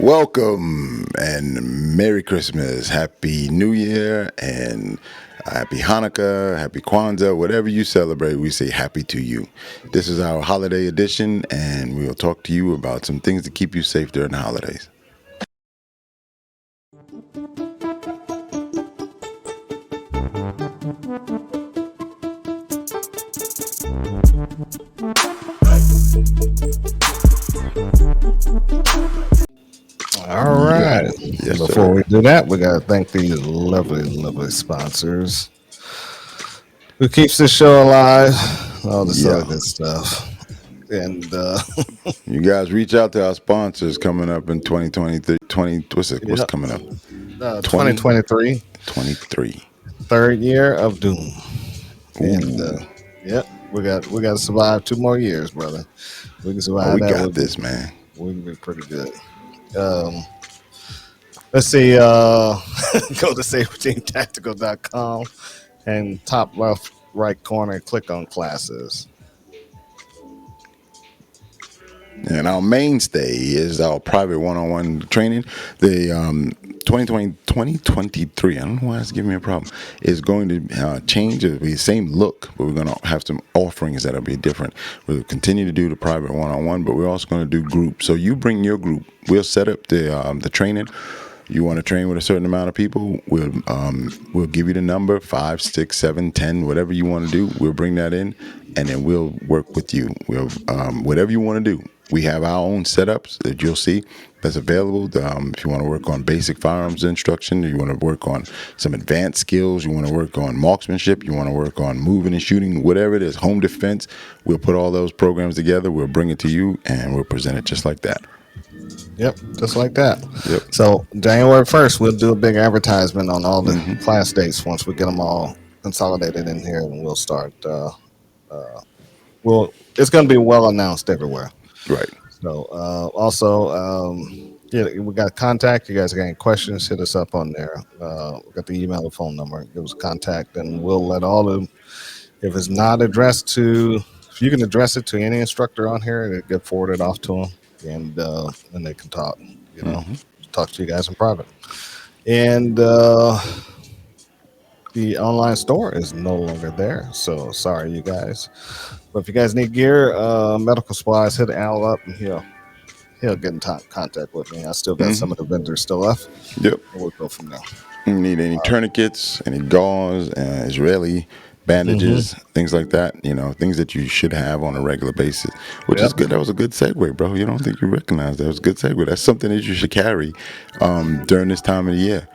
Welcome and Merry Christmas, Happy New Year, and Happy Hanukkah, Happy Kwanzaa, whatever you celebrate, we say happy to you. This is our holiday edition, and we'll talk to you about some things to keep you safe during the holidays. All right. Yes, Before sir. we do that, we got to thank these lovely sponsors who keeps the show alive, all this Yeah. other good stuff. And You guys reach out to our sponsors coming up in 2023. What's Yep. coming up? 2023, 23. third year of Doom. And Ooh. yep, we got to survive 2 more years, brother. We can survive We that. got this, man. We can be pretty good. Let's see. Go to SaberTeamTactical.com and top left right corner, click on classes. And our mainstay is our private one-on-one training. The 2023, I don't know why it's giving me a problem, is going to change. It'll be the same look, but we're going to have some offerings that'll be different. We'll continue to do the private one-on-one, but we're also going to do groups. So you bring your group. We'll set up the training. You want to train with a certain amount of people, we'll give you the number 5, 6, 7, 10, whatever you want to do. We'll bring that in, and then we'll work with you. We'll whatever you want to do. We have our own setups that you'll see that's available. If you want to work on basic firearms instruction, you want to work on some advanced skills, you want to work on marksmanship, you want to work on moving and shooting, whatever it is, home defense. We'll put all those programs together. We'll bring it to you, and we'll present it just like that. Yep, just like that. Yep. So January 1st, we'll do a big advertisement on all the class dates once we get them all consolidated in here, and we'll start. It's going to be well announced everywhere. Right. So also, we got contact. You guys got any questions? Hit us up on there. We got the email, the phone number. Give us contact, and we'll let all of them. If it's not addressed to, if you can address it to any instructor on here, it get forwarded off to them. And they can talk, talk to you guys in private. And the online store is no longer there. So sorry, you guys. But if you guys need gear, medical supplies, hit Al up and he'll get in contact with me. I still got some of the vendors still left. Yep. And we'll go from there. You need any tourniquets, any gauze, Israeli bandages, things like that, things that you should have on a regular basis, which is good. That was a good segue, bro. You don't think you recognize that. It was a good segue. That's something that you should carry during this time of the year.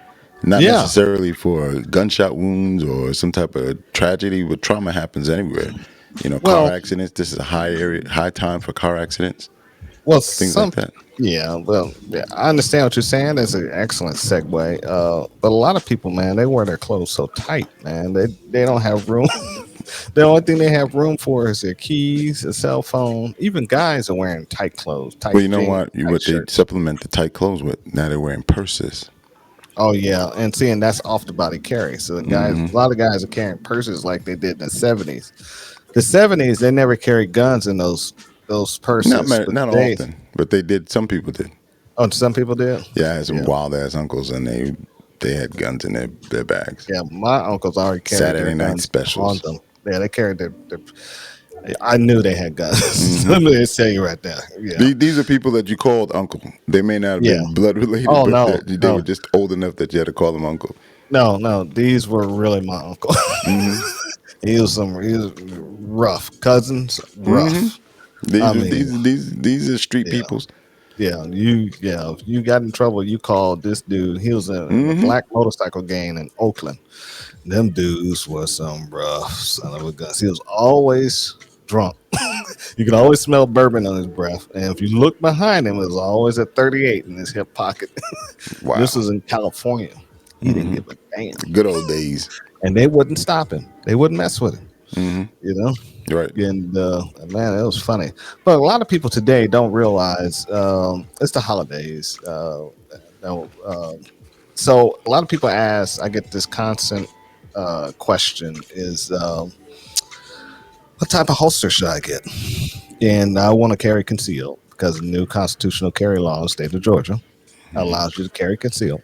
Not necessarily for gunshot wounds or some type of tragedy, but trauma happens anywhere. Car accidents, this is a high time for car accidents. Well, things like that. Yeah, I understand what you're saying. That's an excellent segue. But a lot of people, man, they wear their clothes so tight, man. They don't have room. The only thing they have room for is their keys, a cell phone. Even guys are wearing tight clothes. Well, you know what? What they supplement the tight clothes with, now they're wearing purses. Oh, yeah. And seeing that's off the body carry. So the guys, a lot of guys are carrying purses like they did in the 70s. The 70s, they never carried guns in those purses. Not often, but they did. Some people did. Oh, some people did? Yeah, I had some wild ass uncles, and they had guns in their bags. Yeah, my uncles already carried Saturday night specials on them. Yeah, they carried their I knew they had guns. Let me just tell you right there. Yeah. These are people that you called uncle. They may not have been blood related, but they were just old enough that you had to call them uncle. No, these were really my uncle. He was rough cousins, rough. These are street peoples. Yeah, if you got in trouble, you called this dude. He was in a black motorcycle gang in Oakland. Them dudes were some rough son of a gun. He was always drunk. You could always smell bourbon on his breath. And if you look behind him, it was always a 38 in his hip pocket. Wow. This was in California. He didn't give a damn. Good old days. And they wouldn't stop him. They wouldn't mess with him. Right. And man, it was funny. But a lot of people today don't realize it's the holidays. So a lot of people ask, I get this constant question is, what type of holster should I get? And I want to carry concealed because of the new constitutional carry law in the state of Georgia. allows you to carry concealed.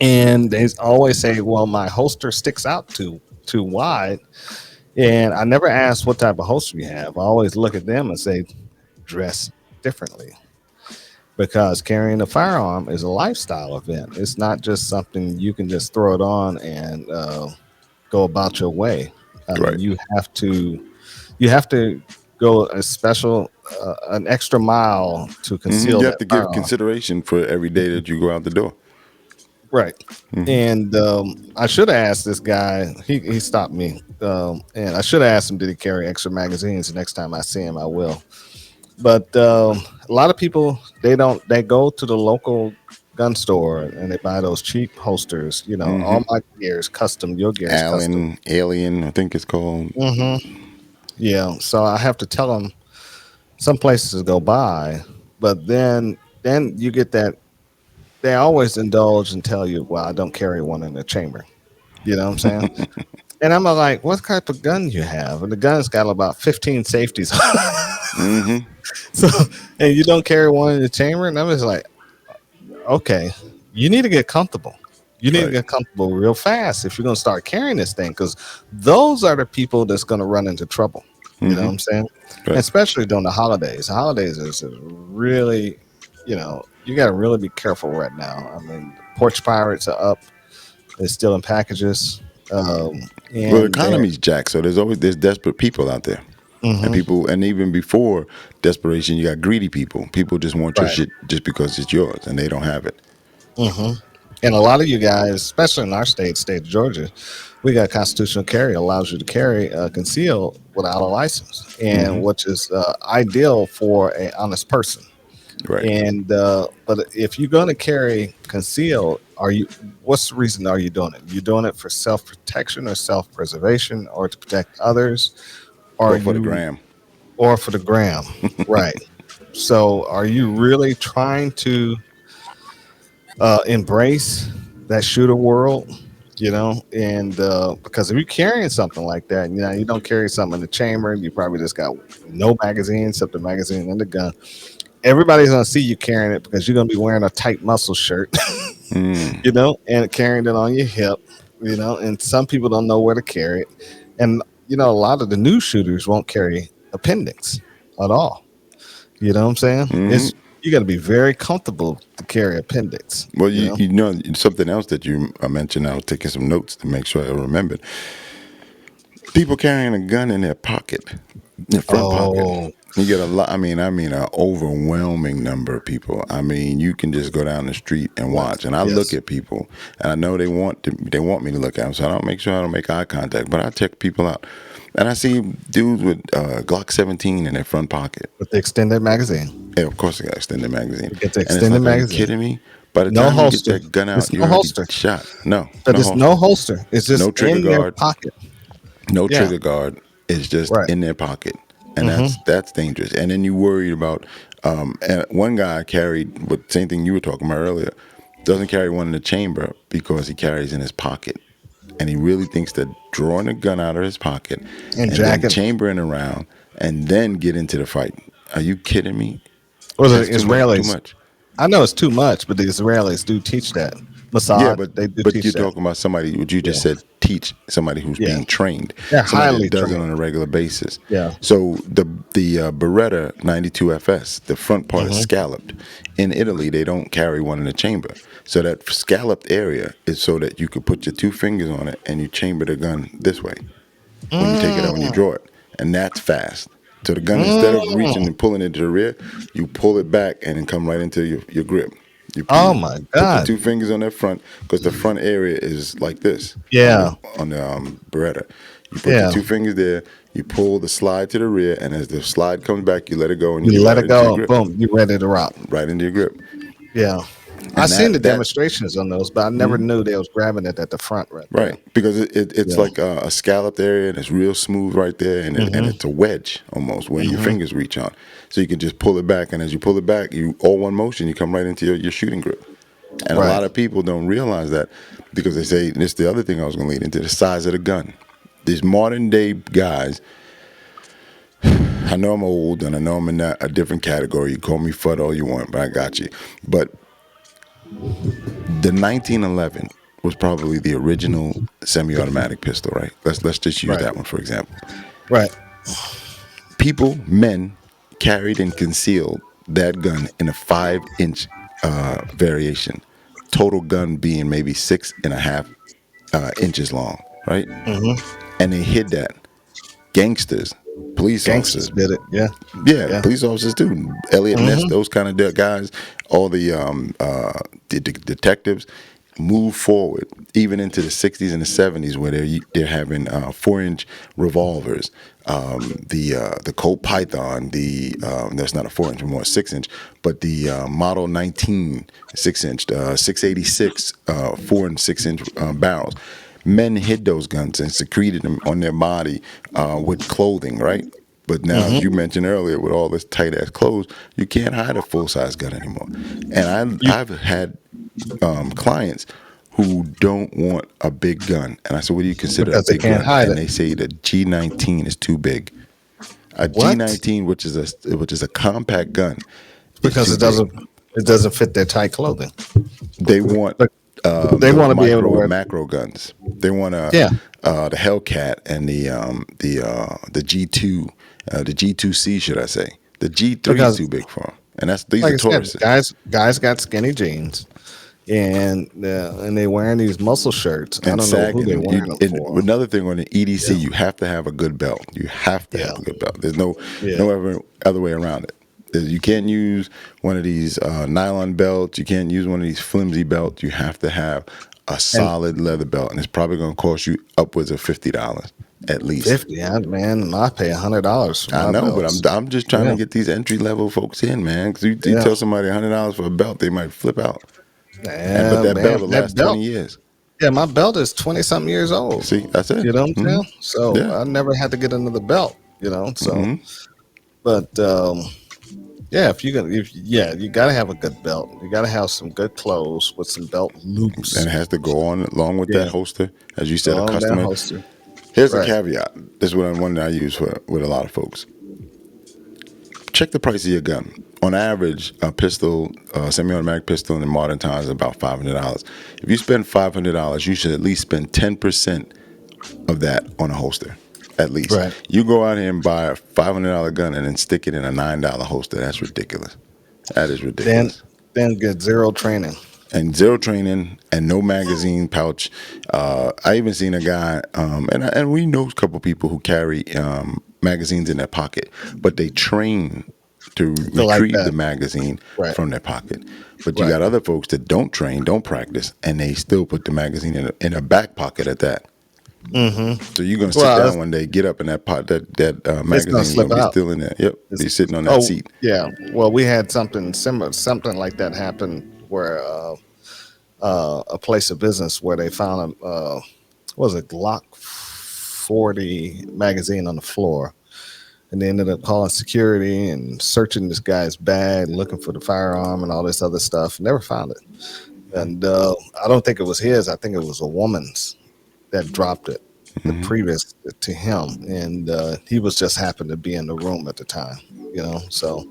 And they always say, "Well, my holster sticks out too wide." And I never ask what type of holster you have. I always look at them and say, "Dress differently." Because carrying a firearm is a lifestyle event. It's not just something you can just throw it on and go about your way. I mean, Right. you have to go a special, an extra mile to conceal You have that to give firearm. consideration for every day that you go out the door. Right. And I should have asked this guy. He stopped me, and I should have asked him, did he carry extra magazines? The next time I see him, I will. But a lot of people, they don't. They go to the local gun store and they buy those cheap holsters. All my gear is custom. Your gear is custom. Alien, I think it's called. hmm Yeah. So I have to tell them some places to go buy, but then you get that. They always indulge and tell you, "Well, I don't carry one in the chamber." You know what I'm saying? And I'm like, "What type of gun you have?" And the gun's got about 15 safeties. Hmm. So, and you don't carry one in the chamber, and I'm just like, okay, you need to get comfortable. You need to Right. get comfortable real fast if you're going to start carrying this thing, because those are the people that's going to run into trouble. You know what Hmm. I'm saying? And Right. especially during the holidays. The holidays is really, you got to really be careful right now. I mean, porch pirates are up. They're still in packages. Well, the And they're, economy's jacked, so there's desperate people out there, and hmm people, and even before desperation, you got greedy people. People just want your right. shit just because it's yours, and they don't have it. hmm And a lot of you guys, especially in our state of Georgia, we got constitutional carry allows you to carry concealed without a license, and Hmm. which is ideal for an honest person. Right. And but if you're going to carry concealed, are you? What's the reason are you doing it? You doing it for self protection or self preservation or to protect others? Are Or for the you gram. or for the gram? Right. So are you really trying to embrace that shooter world, and because if you're carrying something like that, you don't carry something in the chamber, you probably just got no magazine except the magazine and the gun. Everybody's gonna see you carrying it because you're gonna be wearing a tight muscle shirt, Mm. and carrying it on your hip, and some people don't know where to carry it. And a lot of the new shooters won't carry appendix at all. You know what I'm saying? Hmm. It's You got to be very comfortable to carry appendix. Well, you know something else that you mentioned. I was taking some notes to make sure I remembered. People carrying a gun in their pocket, in their front pocket. Oh, You get a lot. I mean, an overwhelming number of people. I mean, you can just go down the street and yes, watch. And I look yes. at people, and I know they want me to look at them, so I don't make sure I don't make eye contact. But I check people out, and I see dudes with Glock 17 in their front pocket. With the extended magazine, Yeah, of course, they got extended magazine, you get the and it's extended like, are you magazine. kidding me? By the No time you get holster. that gun It's out, you're no already holster, shot. No, but no it's no holster, holster. It's no just trigger in their guard, pocket. no Yeah, trigger guard. It's just right. in their pocket, and hmm that's dangerous. And then you worried about. And one guy carried what same thing you were talking about earlier. Doesn't carry one in the chamber because he carries in his pocket, and he really thinks that drawing a gun out of his pocket And and then jacket. chambering around and then get into the fight. Are you kidding me? Well, the That's too much. Too Israelis. much. I know it's too much, but the Israelis do teach that. Yeah, Mossad, but they do but you're teach that. talking about somebody. What you Yeah, just said, teach somebody who's yeah. being trained, They're somebody highly that does it on trained. a regular basis. Yeah. So the Beretta 92 FS, the front part is hmm scalloped. In Italy, they don't carry one in the chamber. So that scalloped area is so that you could put your two fingers on it and you chamber the gun this way when you take it out when you mm draw it, and that's fast. So the gun, instead of reaching mm and pulling it to the rear, you pull it back and then come right into your grip. Oh You my put your God. two fingers on that front because the front area is like this Yeah. on the Beretta. You put your Yeah. two fingers there. You pull the slide to the rear, and as the slide comes back, you let it go and you You get let right it into your go. grip, Boom. You ready to rock. right into your grip. Yeah. I And seen the that demonstrations on those, but I never mhm. knew they was grabbing it at the front right there. Right, because it's Yeah. like a scalloped area and it's real smooth right there, and hmm it's a wedge almost where your hmm fingers reach on. So you can just pull it back, and as you pull it back, you all one motion, you come right into your shooting grip. And a Right. lot of people don't realize that because they say, and this is the other thing I was going to lead into, the size of the gun. These modern day guys, I know I'm old and I know I'm in a different category. You call me FUD all you want, but I got you. But The 1911 was probably the original semi-automatic pistol, right? Let's just use Right. that one for example. Right. People, men, carried and concealed that gun in a 5 inch variation. Total gun being maybe 6.5 inches long, right? Mm-hmm. And they hid that. Gangsters, police Gangsters officers, did it. Yeah. yeah, Yeah. police officers too. Elliot Ness, Mm-hmm. those kind of guys, all the detectives move forward even into the 60s and the 70s where they're having 4 inch revolvers, the Colt Python, the that's not a 4 inch, more 6 inch, but the Model 19 6 inch, 686 4 and 6 inch barrels. Men hid those guns and secreted them on their body with clothing, right? But now, as you Mm-hmm. mentioned earlier, with all this tight ass clothes, you can't hide a full size gun anymore. And You I've had clients who don't want a big gun, and I said, "What do you consider a because they big can't gun?" hide And it. they say the G19 is too big. A What? G19, which is a compact gun, is Because too big. it doesn't fit their tight clothing. They want But they the want to be able to micro and wear. macro guns. They want Yeah. the Hellcat and the G2, the G2C, should I say? The G3 is Because too big for them, and these like are I said, Tauruses. guys got skinny jeans, and they wearing these muscle shirts. I And don't know who they're sagging. wearing them And for. another thing on the EDC, Yeah. you have to have a good belt. You have to Yeah. have a good belt. There's no Yeah. no other way around it. You can't use one of these nylon belts. You can't use one of these flimsy belts. You have to have a And solid leather belt, and it's probably going to cost you upwards of $50 at least. 50, man, I pay $100 for I my know, but I'm belts. I'm just trying Yeah. to get these entry level folks in, man. Because you Yeah. tell somebody $100 for a belt, they might flip out. But Yeah, that belt man, will that last 20 belt. years. Yeah, my belt is 20 something years old. See, that's it. You know what I'm Hmm. saying? So Yeah. I never had to get another belt, so Hmm. but yeah, if you gonna if yeah, you gotta have a good belt. You gotta have some good clothes with some belt And loops. it has to go on along with that Yeah, holster, as you said, go a on that customer. holster. Here's a Right. caveat. This is one that I use with a lot of folks. Check the price of your gun. On average, a pistol, semi-automatic pistol in modern times is about $500. If you spend $500, you should at least spend 10% of that on a holster. At least. Right. You go out here and buy a $500 gun and then stick it in a $9 holster. That's ridiculous. That is Then ridiculous. then get zero training. And zero training and no magazine pouch. I even seen a guy, and we know a couple people who carry magazines in their pocket, but they train to To like retrieve the that. magazine Right. from their pocket. But you Right. got other folks that don't train, don't practice, and they still put the magazine in a back pocket at that. Mm-hmm. So you're gonna sit Well, down one day, get up in that pot, that it's gonna magazine is slip gonna be out. still in there. Yep, It's, be sitting on that oh seat. yeah. Well, we had something similar, something like that happen where a place of business where they found what was it, Glock 40 magazine on the floor, and they ended up calling security and searching this guy's bag, looking for the firearm and all this other stuff. Never found it, and I don't think it was his. I think it was a woman's that dropped it the Hmm. previous to him, and he was just happened to be in the room at the time. So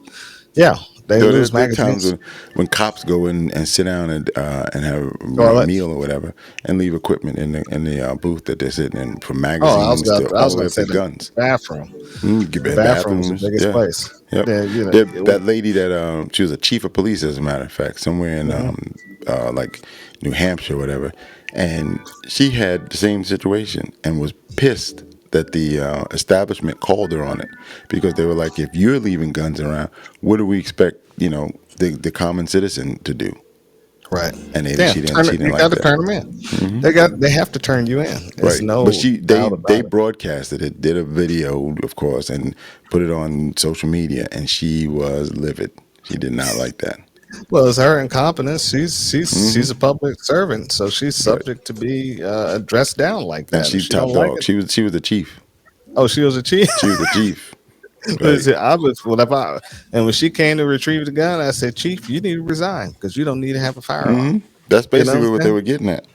yeah, they There, there, lose there are times magazines. when cops go in and sit down and have a Toilet. meal or whatever, and leave equipment in the booth that they're sitting in, from Oh, magazines to I all was the way gonna up to say the guns. bathroom. The And bathroom was the bathrooms. biggest Yeah. place. Yep. Then That lady that she was a chief of police, as a matter of fact, somewhere in mhm. like New Hampshire or whatever, and she had the same situation and was pissed that the establishment called her on it because they were like, if you're leaving guns around, what do we expect? The common citizen to do? Right. And they, Yeah, she didn't she you didn't got like to that. turn them in. Hmm. They have to turn you in. There's Right, but no they doubt they about it. broadcasted it, did a video, of course, and put it on social media, and she was livid. She did not like that. Well, it's her incompetence. Hmm. She's a public servant, so she's Right, subject to be dressed down like and that. If she's she top don't like dog. it, She was the chief. oh, she was a chief. She was the chief. Right. Listen, I was whatever. And when she came to retrieve the gun, I said, "Chief, you need to resign because you don't need to have a firearm." Hmm. That's You know what basically what I'm they saying? were getting at.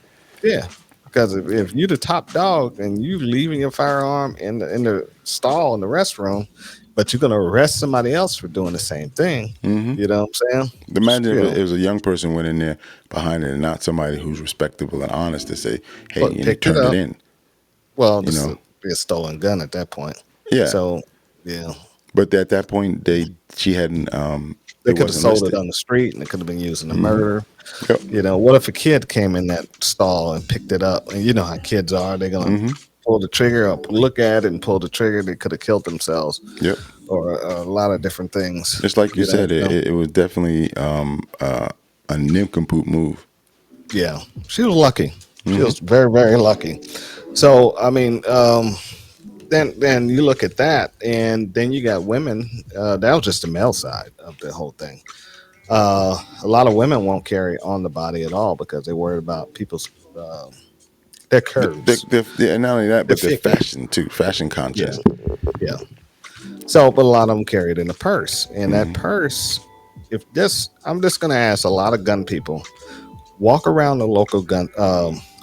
Yeah, because if you're the top dog and you leaving your firearm in the stall in the restroom, but you're going to arrest somebody else for doing the same thing. Mm-hmm. You know what I'm saying? Imagine if You it know, was a young person went in there behind it and not somebody who's respectable and honest to say, hey, but and he picked it turned it up. in. Well, You this know, would be a stolen gun at that point. yeah. So, yeah, But at that point, she hadn't. they It could have wasn't sold it listed. on the street and it could have been used in a Mm-hmm. murder. Yep. You know, what if a kid came in that stall and picked it up? And you know how kids are. They're going to Mm-hmm. pull the trigger or look at it and pull the trigger. They could have killed themselves Yep. or a lot of different things. Just like you You know, said, it was definitely a nincompoop move. yeah, she was lucky. She Mm-hmm. was very, very lucky. So, I mean, then you look at that, and then you got women. That was just the male side of the whole thing. A lot of women won't carry on the body at all because they're worried about people's their curves. And not only that, They're but the picky. fashion too, fashion Yeah, conscious. yeah. So, but a lot of them carry it in a purse, and that Mm-hmm. purse, if this, I'm just gonna ask a lot of gun people, walk around the local gun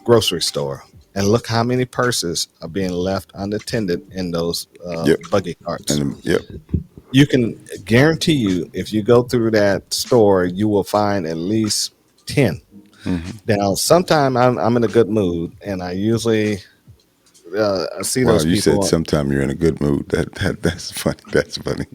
grocery store and look how many purses are being left unattended in those Yep. buggy carts. Yep. You can guarantee you, if you go through that store, you will find at least 10. Mm-hmm. Now, sometime I'm in a good mood, and I usually I see Wow, those you said people. sometime you're in a good mood. That's funny. That's funny.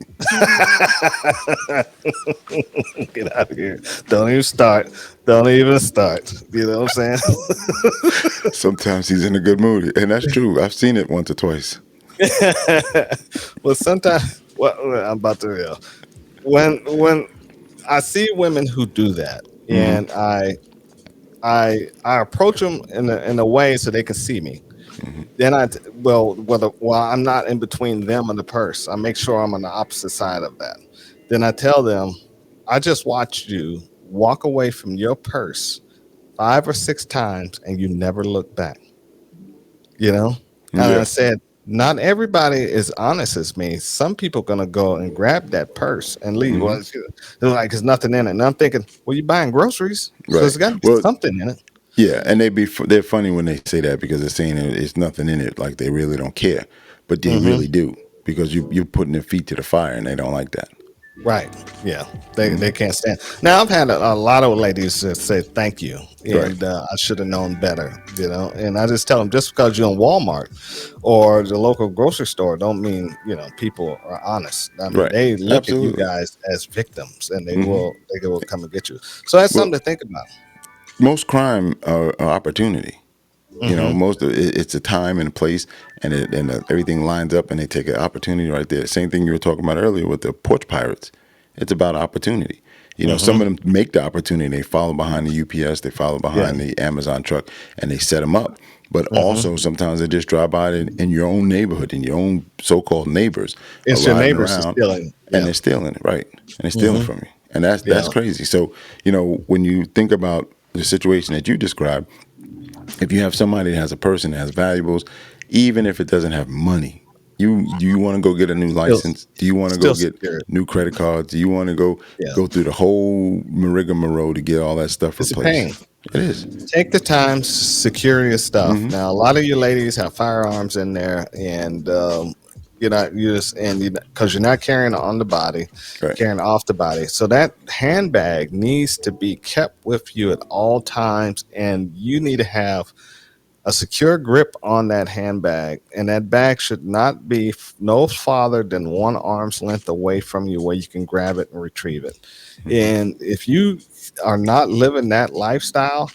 Get out of here! Don't even start. Don't even start. You know what I'm Sometimes he's in a good mood, and that's true. I've seen it once or twice. saying? Well, sometimes. Well, I'm about to real. When I see women who do that, Mm-hmm. and I approach them in a way so they can see me. Mm-hmm. Then well, I'm not in between them and the purse. I make sure I'm on the opposite side of that. Then I tell them, I just watched you walk away from your purse 5 or 6 times and you never look back. You know? And I Yeah. said, not everybody is honest as me. Some people gonna go and grab that purse and leave. Mm-hmm. Well, they're like, there's nothing in it. And I'm thinking, well, you're buying groceries, so Right. there's got to be Well, something in it. yeah, and they're funny when they say that because they're saying it's nothing in it, like they really don't care, but they really Hmm. do because you're putting their feet to the fire and they don't like that. Right. Yeah. They Hmm. can't stand. Now I've had a lot of ladies that say thank you, Right. and I should have known better. You know, and I just tell them just because you're in Walmart or the local grocery store don't mean people are honest. I mean Right. they look at you Absolutely. guys as victims, and Hmm. they will come and get you. So that's Well, something to think about. most crime are opportunity. Hmm. Most of it's a time and a place, and everything lines up, and they take an opportunity right there. Same thing you were talking about earlier with the porch pirates. It's about opportunity. Some of Hmm. them make the opportunity. They follow behind the UPS, they follow Yeah. behind the Amazon truck, and they set them up. But also Hmm. sometimes they just drive by in your own neighborhood, in your own so-called neighbors are It's your riding neighbors is around, stealing. and Yeah. they're stealing it, right? And they're stealing Hmm. from you, and that's Yeah. crazy. So when you think about the situation that you described, if you have somebody that has a person that has valuables, even if it doesn't have money, do you want to go get a new Still, license? Do you want to go still get secure. new credit cards? Do you want to go Yeah. go through the whole rigmarole to get all that stuff It's a replaced? pain. It is. Take the time, secure your stuff. Mm-hmm. Now, a lot of you ladies have firearms in there, and you just and because you're not carrying it on the body, Right. carrying off the body. So that handbag needs to be kept with you at all times, and you need to have a secure grip on that handbag, and that bag should not be no farther than one arm's length away from you where you can grab it and retrieve it. Mm-hmm. And if you are not living that lifestyle,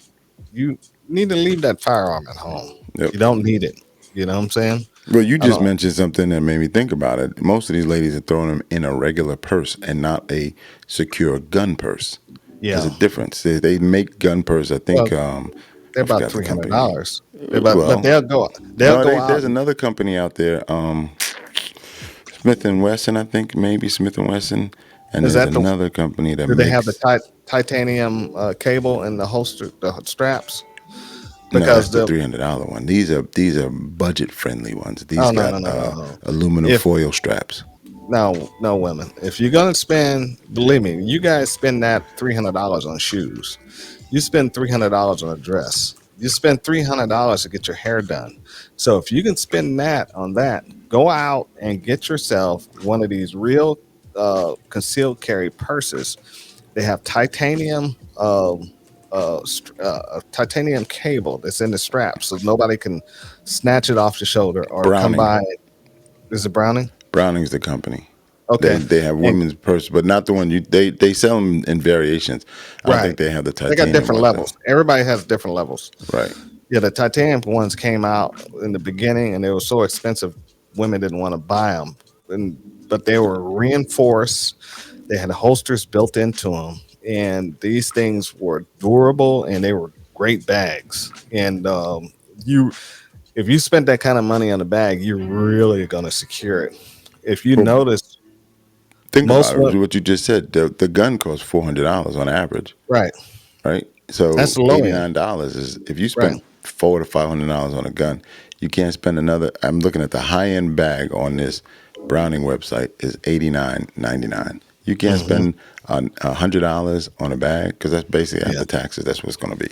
you need to leave that firearm at home. Yep. You don't need it. You know what I'm saying? Well, you I just don't. mentioned something that made me think about it. Most of these ladies are throwing them in a regular purse and not a secure gun purse. There's Yeah. a difference. They make gun purse. I Well, think they're I about forgot the company name. $300. But Well, they'll no, go out there's and another company out there, Smith and Wesson. I think maybe Smith and Wesson, and is there's that the another company that do they have the makes. titanium cable and the holster, the straps? No, that's Because the the $300 one. These are budget friendly ones. These oh no got no no no no. aluminum If foil straps. no women, if you're gonna spend, believe me, you guys spend that $300 on shoes. You spend $300 on a dress. You spend $300 to get your hair done. So if you can spend that on that, go out and get yourself one of these real concealed carry purses. They have titanium cable that's in the strap, so nobody can snatch it off your shoulder or come Browning. by. Is it Browning? Browning's the company. Okay, They have and women's purse, but not the one they sell them in variations. I don't think right, they have the they got titanium different ones though. levels. Everybody has different levels. Right. Yeah, the titanium ones came out in the beginning, and they were so expensive, women didn't want to buy them. But they were reinforced. They had holsters built into them, and these things were durable, and they were great bags. And you, if you spent that kind of money on a bag, you're really gonna secure it. If you Well, notice, think most about women, it. What you just said. The gun costs $400 on average. right? Right. So That's the low end, $89 is if you right? spend $400 to $500 on a gun, you can't spend another. I'm looking at the high end bag on this Browning website is $89.99. You can't Hmm. spend $100 on a bag because that's basically Yeah, after taxes. That's what it's going to be.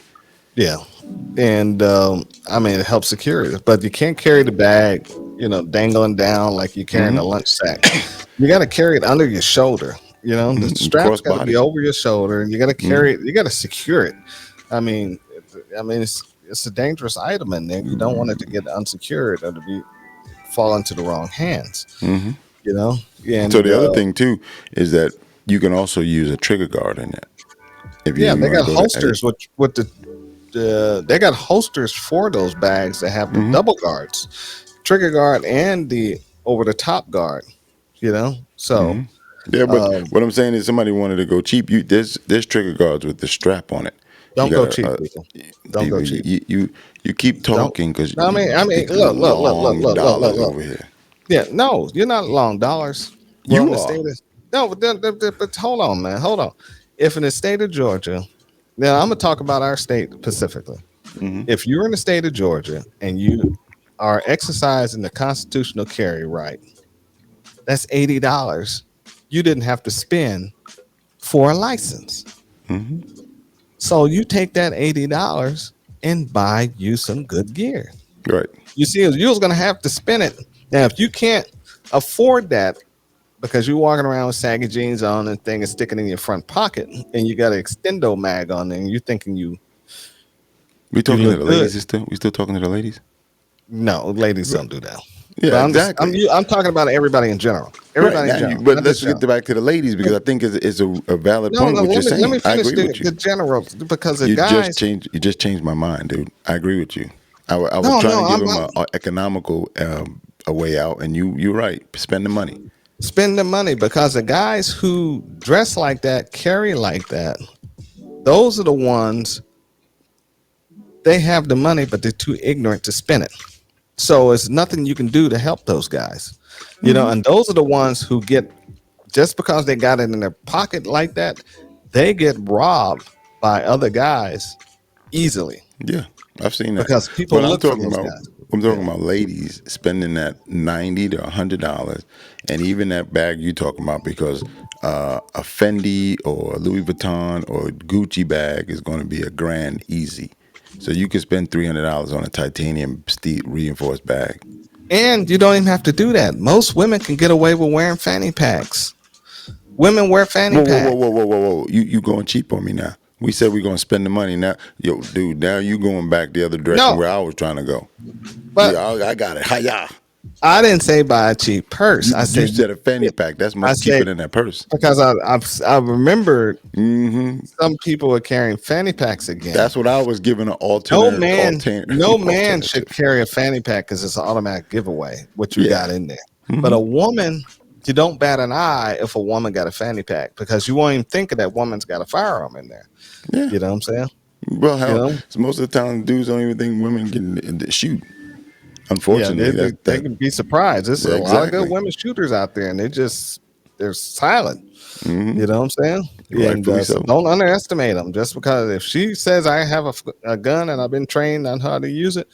yeah. And I mean, it helps secure it, but you can't carry the bag, dangling down like you're carrying a Mm-hmm. lunch sack. You got to carry it under your shoulder. The Mm-hmm. strap's Cross got to be body. over your shoulder, and you got to Mm-hmm. carry it. You got to secure it. I mean, it's a dangerous item in there. You don't want it to get unsecured or to be fall into the wrong hands. Mm-hmm. You know, So and the other thing too is that you can also use a trigger guard in it if yeah, you they want to got go to A. holsters with they got holsters for those bags that have the Mm-hmm. double guards, trigger guard and the over the top guard. So Mm-hmm. Yeah, but um, what I'm saying is somebody wanted to go cheap. There's trigger guards with the strap on it. You don't got go cheap, people. Don't go people cheap. you keep Don't. talking because I mean, because of look, look, look, look, long look, look, look, dollars look. over here. Yeah, no, you're not long dollars. Well, in You the are. state of no, but hold on, man, hold on. If in the state of Georgia, now I'm gonna talk about our state specifically. Mm-hmm. If you're in the state of Georgia and you are exercising the constitutional carry right, that's $80. You didn't have to spend for a license. Mm-hmm. So you take that $80 and buy you some good gear. Right. You see, you was gonna have to spend it. Now, if you can't afford that because you're walking around with saggy jeans on and thing is sticking in your front pocket, and you got an extendo mag on, and you're thinking We you talking to look the good. ladies still? We still talking to the ladies? No, ladies don't do that. But Yeah, I'm just exactly. I'm talking about everybody in general. Right Everybody in now, general, but not let's just get general. back to the ladies because I think it's a valid No, point no. what you're Let me saying. I finish agree with you. the general because the You just guys. changed. You just changed my mind, dude. I agree with you. I was No, trying no. to give I'm him not a economical a way out, and you're right. Spend the money. spend the money because the guys who dress like that, carry like that, those are the ones. They have the money, but they're too ignorant to spend it. So it's nothing you can do to help those guys. Hmm. And those are the ones who get just because they got it in their pocket like that, they get robbed by other guys easily Yeah, I've seen that. because people But look for those guys. I'm talking Yeah. about ladies spending that $90 to $100, and even that bag you talking about because a Fendi or a Louis Vuitton or Gucci bag is going to be a grand easy. So you could spend $300 on a titanium steel reinforced bag. And you don't even have to do that. Most women can get away with wearing fanny packs. Women wear fanny Whoa, whoa, whoa, packs. whoa, whoa, whoa, whoa! You going cheap on me now? We said we're gonna spend the money now, yo, dude. Now you going back the other direction No, where I was trying to go. but Yeah, I got it. Hiya! I didn't say buy a cheap purse. You said a fanny pack. That's I much cheaper said than that purse. because I remember Hmm. some people are carrying fanny packs again. That's what I was giving an No man, no man should alternative. carry a fanny pack because it's an automatic giveaway what you Yeah. got in there. But Hmm. a woman, you don't bat an eye if a woman got a fanny pack because you won't even think of that woman's got a firearm in there. Yeah. You know what I'm saying? Well, You hell, know? so most of the time dudes don't even think women can shoot. Yeah, Unfortunately, they can be surprised. There's a lot of good exactly. women shooters out there, and they're silent. Hmm. You know what I'm saying? And Rightfully so so. don't underestimate them. Just because if she says I have a gun and I've been trained on how to use it,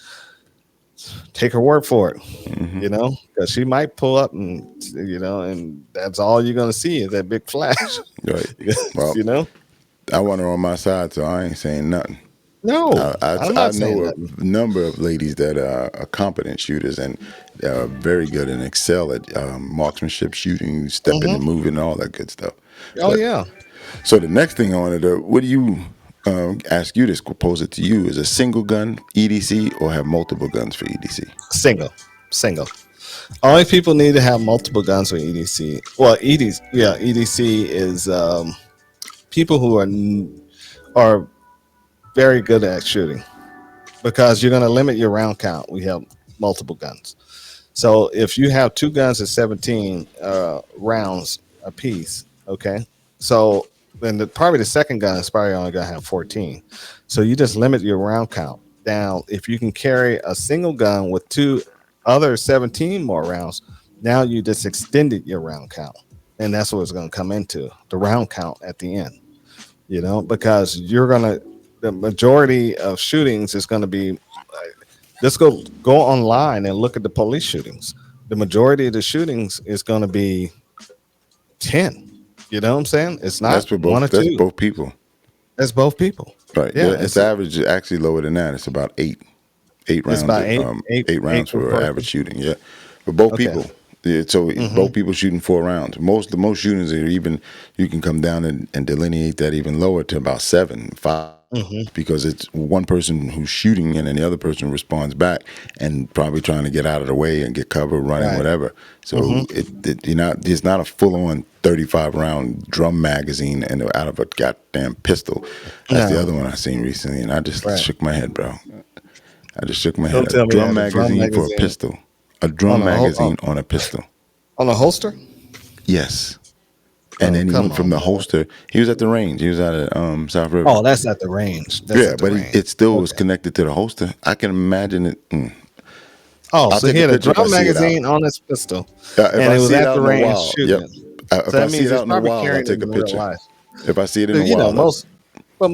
take her word for it. Hmm. Because she might pull up and that's all you're gonna see is that big flash. Right. Well, you know, I want her on my side, so I ain't saying nothing. No, I'm I not saying know nothing. a number of ladies that are competent shooters and very good and excel at marksmanship, shooting, stepping and Hmm. moving, and all that good stuff. Oh But yeah, so the next thing I wanted to, what do you ask you this? Pose it to you: is a single gun EDC or have multiple guns for EDC? single, single. Only people need to have multiple guns with EDC. Well, EDC, yeah, EDC is people who are very good at shooting because you're going to limit your round count. We have multiple guns. So if you have two guns at 17 rounds a piece, okay, so then probably the second gun is probably only going to have 14. So you just limit your round count down. If you can carry a single gun with two other 17 more rounds, now you just extended your round count. And that's what it's going to come into the round count at the end, because the majority of shootings is going to be, let's go online and look at the police shootings. The majority of the shootings is going to be 10. You know what I'm saying? It's That's not for one or both. That's two. both people, It's both people. right? Yeah, It's average actually lower than that. It's about eight it's rounds, about eight eight rounds per for average person. shooting. Yeah, for both Okay. people. Yeah, so Mm-hmm. both people shooting 4 rounds. The most shootings are even you can come down and delineate that even lower to about 7, 5, Mm-hmm. because it's one person who's shooting and then the other person responds back and probably trying to get out of the way and get cover, running, Right. whatever. So Mm-hmm. it's not a full on 35 round drum magazine and out of a goddamn pistol. That's the No. other one I seen recently, and I just Right. shook my head, bro. I just shook my head. Don't A tell me drum that a drum magazine for a magazine pistol. A on drum a magazine on a pistol. on a holster. Yes. And Oh, then he come went from on, the man. holster. He was at the range. He was out at South River. Oh, that's at the range. That's Yeah, at the but range. it still was Okay. connected to the holster. I can imagine it. Oh, I'll so take he a had a picture if I drum see it out. magazine on his pistol, If and I it was see it at out the in the range wild, shooting yep. it. If So I that see means it he's out in the probably wild, I'll carrying it take a in real picture. life. If I see it in the But wild,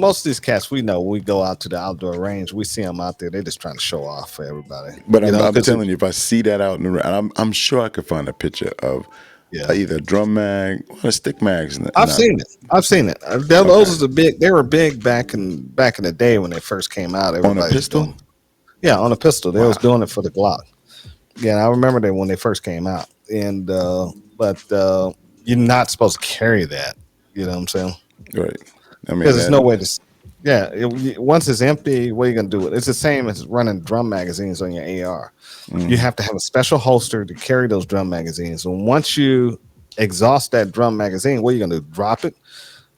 most of these cats we know, we go out to the outdoor range, we see them out there. They're just trying to show off for everybody, but I'm because telling you, if I see that out in the, and I'm sure I could find a picture of yeah, either a drum mag or a stick mags. I've Not seen it. I've seen it. okay Those are the big. They were big back in the day when they first came out. on a Everybody was pistol. doing, yeah, on a pistol. They was Wow. doing it for the Glock. Yeah, I remember that when they first came out, and but you're not supposed to carry that. You know what I'm saying? Right. I mean Because there's that. no way to. Yeah, once it's empty, what are you gonna do with it? It's the same as running drum magazines on your AR. You Mm, have to have a special holster to carry those drum magazines. And once you exhaust that drum magazine, what are you gonna do? Drop it,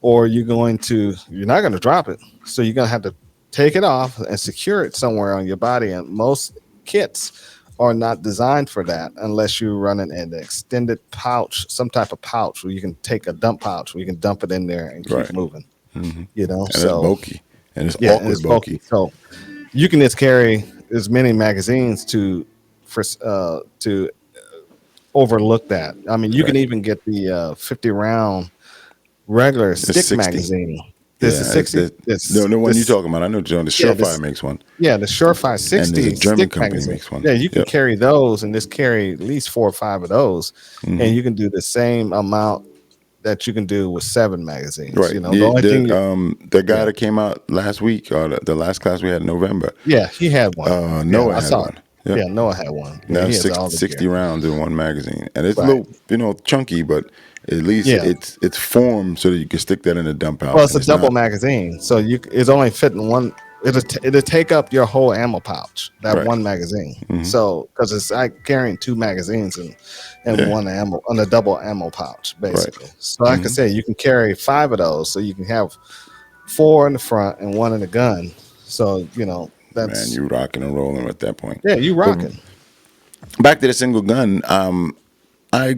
or you're not gonna drop it. So you're gonna have to take it off and secure it somewhere on your body. And most kits are not designed for that unless you're running an extended pouch, some type of pouch where you can take a dump pouch where you can dump it in there and keep right. moving. Hmm. And it's So bulky, and it's yeah, and awkward it's bulky. bulky. So you can just carry as many magazines to overlook that. I mean, you can Right. even get the 50 round regular It's stick 60. magazine. This is Yeah. 60. The one you This talking about. I know John. The yeah Surefire this makes one, yeah the Surefire and there's a 60 German stick company magazine. makes one. Yeah, you can Yep. carry those and just carry at least 4 or 5 of those, and Hmm. you can do the same amount that you can do with 7 magazines. Right. The only thing The guy yeah that came out last week, or the last class we had in November, yeah he had one. Yeah, Noah I had saw it. one. Yep. Yeah, Noah had one. Yeah, Now he it's has all the gear. 60 rounds in one magazine, and it's a Right. little, chunky, but at least Yeah. it's formed so that you can stick that in a dump Well, pouch, it's and a it's double not magazine, so it's only fitting one. It'll take up your whole ammo pouch. That right. one magazine. Hmm. So because it's like carrying 2 magazines and Yeah. one ammo on a double ammo pouch, Right. basically. So like I Hmm. said, you can carry 5 of those, so you can have 4 in the front and one in the gun. So Man, that's you rocking and rolling at that point. yeah, you But rocking. back to the single gun, I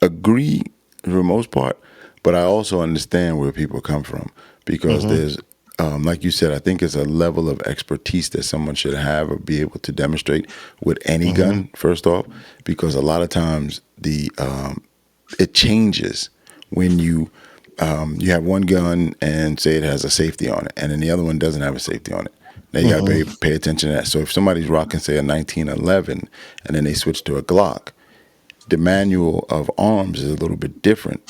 agree for the most part, but I also understand where people come from because Hmm. there's, like you said, I think it's a level of expertise that someone should have or be able to demonstrate with any Hmm. gun. First off, because a lot of times it changes when you have one gun and say it has a safety on it, and then the other one doesn't have a safety on it. Now you got to Hmm. pay attention to that. So if somebody's rocking, say, a 1911, and then they switch to a Glock, the manual of arms is a little bit different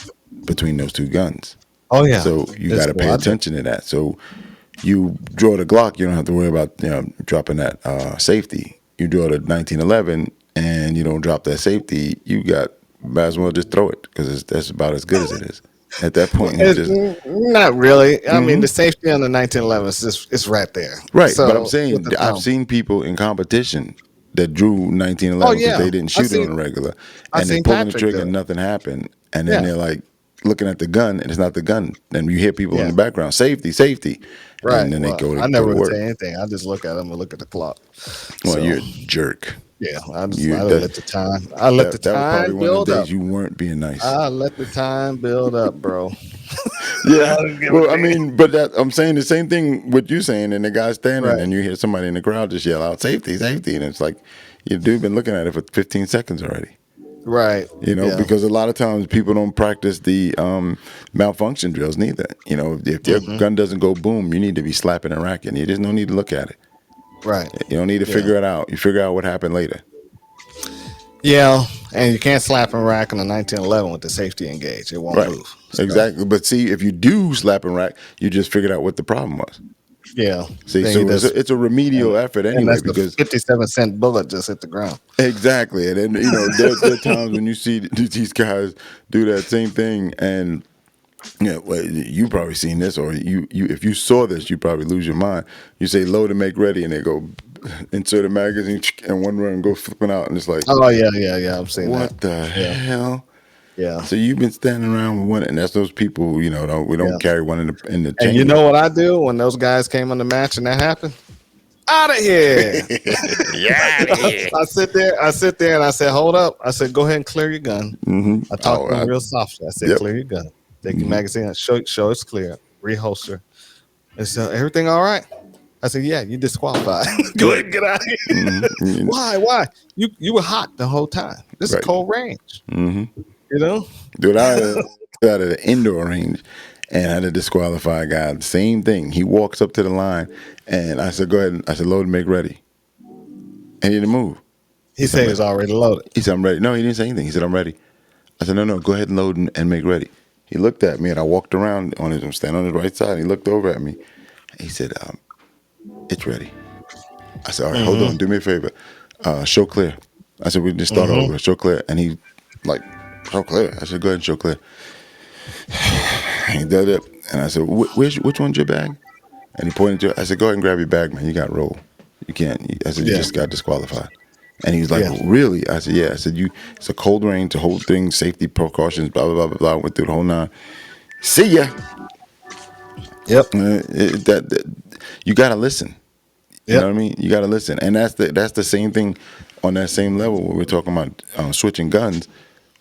between those two guns. Oh yeah, So you got it's to pay quadrant. attention to that. So You draw the Glock, you don't have to worry about dropping that safety. You draw the 1911 and you don't drop that safety. You got might as well just throw it because that's about as good as it is. At that Well, point, you just not really. I mean, the safety on the 1911 is just it's right there. right. But I'm So with saying the I've thumb. seen people in competition that drew Oh 1911 because yeah, they didn't I shoot it seen on a regular, I and they seen pulling the Patrick trigger do and it. nothing happened, and then Yeah, they're like looking at the gun and it's not the gun. Then you hear people in yeah, the background, safety, safety, and right. then they Well, go I to never would say work. anything. I just look at them and look at the clock. Well, So you're a jerk. yeah, You I that let the time. I let the that was probably time one of build the up. days you weren't being nice. I let the time build up, bro. I Yeah. don't give a Well, I damn. mean, but that I'm saying the same thing with you saying, and the guy standing, Right, and you hear somebody in the crowd just yell out "safety, safety," and it's like you dude been looking at it for 15 seconds already. right. Yeah. Because a lot of times people don't practice the malfunction drills neither. If your Hmm. gun doesn't go boom, you need to be slapping and racking. You just don't need to look at it. Right. You don't need to Yeah. figure it out. You figure out what happened later. Yeah, and you can't slap and rack on a 1911 with the safety engaged. It won't Right. move. So Exactly. But see, if you do slap and rack, you just figured out what the problem was. yeah, See, then you so just it's a and remedial effort and anyway that's the because 57-cent bullet just hit the ground. exactly, and then there are times when you see these guys do that same thing, and well, you probably seen this, or you if you saw this, you probably lose your mind. You say load and make ready, and they go insert a magazine and one run and go flipping out, and it's like, Oh yeah, yeah, yeah. I've seen that. what the Yeah, hell? yeah, So you've been standing around with one, and that's those people who we don't yeah. carry one in the And you chamber. know what I do when those guys came on the match and that happened? Out of here. Yeah, out of here. I sit there and I said, hold up. I said, go ahead and clear your gun. I talked Oh, to him real softly. I said, yep. clear your gun. Take your magazine out. Show it's clear. Reholster. I said, everything all right? I said, yeah, you disqualified. Go ahead Right. and get out of here. Mhm. Why? Why? You were hot the whole time. This is Right. cold range. You know? Dude, I had out of the indoor range and I had to disqualify a guy. The same thing. He walks up to the line and I said, go ahead. I said, load and make ready. And he didn't move. He said, said he was already loaded. he said, I'm ready. No, he didn't say anything. He said, I'm ready. I said, no, go ahead and load and make ready. He looked at me and I walked around on his, I'm standing on his right side. And he looked over at me. He said, it's ready. I said, all right, hold on. Do me a favor. Show clear. I said, we just start over. Show clear. And he like, show clear. I said, go ahead and show clear. He did it. And I said, which one's your bag? And he pointed to it. I said, go ahead and grab your bag, man. You got to roll. You can't. I said, you Yeah. just got disqualified. And he was like, Yeah. really? I said, yeah. I said, it's a cold rain to hold things, safety precautions, blah, blah, blah, blah, blah. Went through the whole nine. See ya. Yep. You got to listen. You know Yep. what I mean? You got to listen. And that's the same thing on that same level when we're talking about switching guns.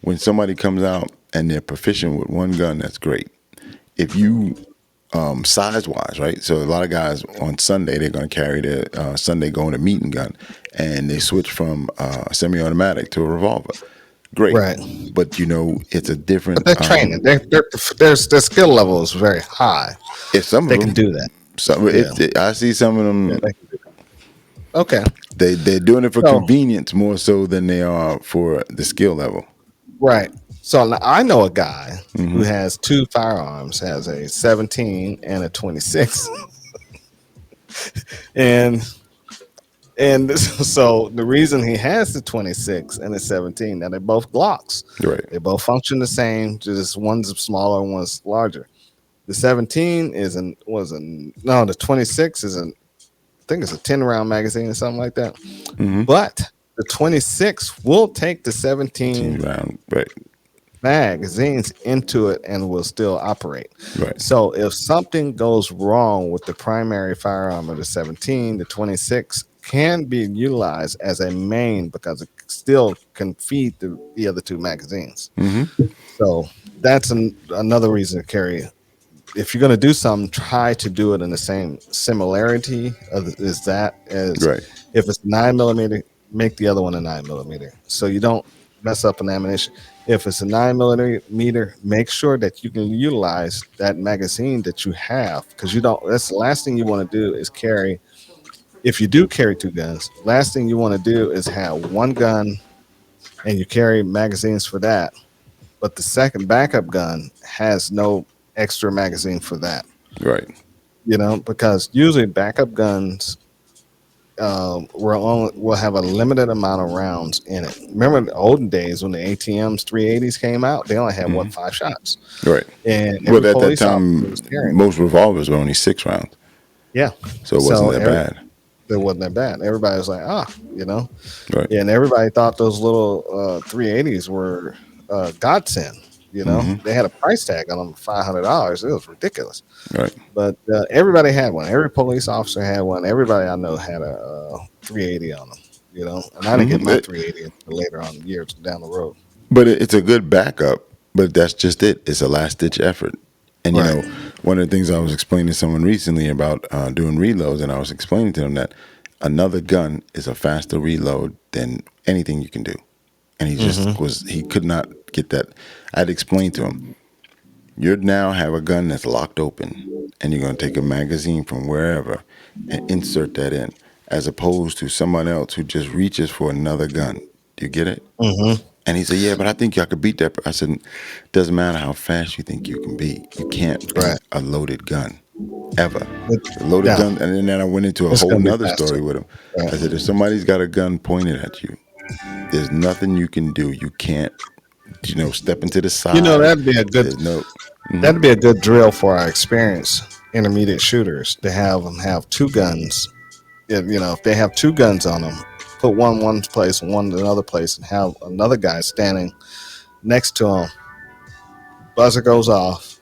When somebody comes out and they're proficient with one gun, that's great. If you size wise, right? So a lot of guys on Sunday they're going to carry their Sunday going to meeting gun, and they switch from semi-automatic to a revolver. Great, Right. but it's a But different. they're training. Their skill level is very high. It's some of They can them. do that. Some Yeah. I see some of Yeah, them. they can do that. Okay. They're doing it for So convenience more so than they are for the skill level. right. So now I know a guy who Hmm. has two firearms, has a 17 and a 26. and so the reason he has the 26 and the 17, now they're both Glocks. Right. They both function the same, just one's smaller, one's larger. The 17 no, the 26 is I think it's a 10 round magazine or something like that. Hmm. But the 26 will take the 15 17 round. Right. magazines into it and will still operate. Right. So if something goes wrong with the primary firearm of the 17, the 26 can be utilized as a main because it still can feed the other two magazines. Hmm. So that's another reason to carry. If you're going to do something, try to do it in the same similarity as Right. if it's 9mm, make the other one a 9mm so you don't mess up an ammunition. If it's a 9mm, make sure that you can utilize that magazine that you have, because you don't. That's the last thing you want to do is carry. If you do carry two guns, last thing you want to do is have one gun and you carry magazines for that, but the second backup gun has no extra magazine for that. Right. because usually backup guns will have a limited amount of rounds in it. Remember the olden days when the ATMs 380s came out? They only had Hmm. 5 shots, Right. and Well, every at that police officer time, was carrying them. most revolvers were only 6 rounds, Yeah, so it wasn't so that bad. it wasn't that bad. Everybody was like, Right. yeah, and everybody thought those little 380s were godsend. Hmm. They had a price tag on them, $500. It was ridiculous. Right. But everybody had one. Every police officer had one. Everybody I know had a 380 on them. And I didn't get Hmm. my 380 until later on, years down the road. But it's a good backup. But that's just it. It's a last ditch effort. And Right. one of the things I was explaining to someone recently about doing reloads, and I was explaining to them that another gun is a faster reload than anything you can do. And Mm-hmm. he could not get that. I'd explained to him, you now have a gun that's locked open, and you're going to take a magazine from wherever and insert that in, as opposed to someone else who just reaches for another gun. Do you get it? Mm-hmm. And he said, "Yeah, but I think I could beat that." I said, "Doesn't matter how fast you think you can be. You can't Right. beat a loaded gun ever. It, A loaded yeah, gun." And then I went into a it's whole gonna be nother faster. story with him. Right. I said, "If somebody's got a gun pointed at you, there's nothing you can do. You can't, step into the side. That'd be a good There's no." Mhm. that'd be a good drill for our experienced intermediate shooters to have them have two guns. If they have two guns on them, put one place and one another place, and have another guy standing next to them. Buzzer goes off,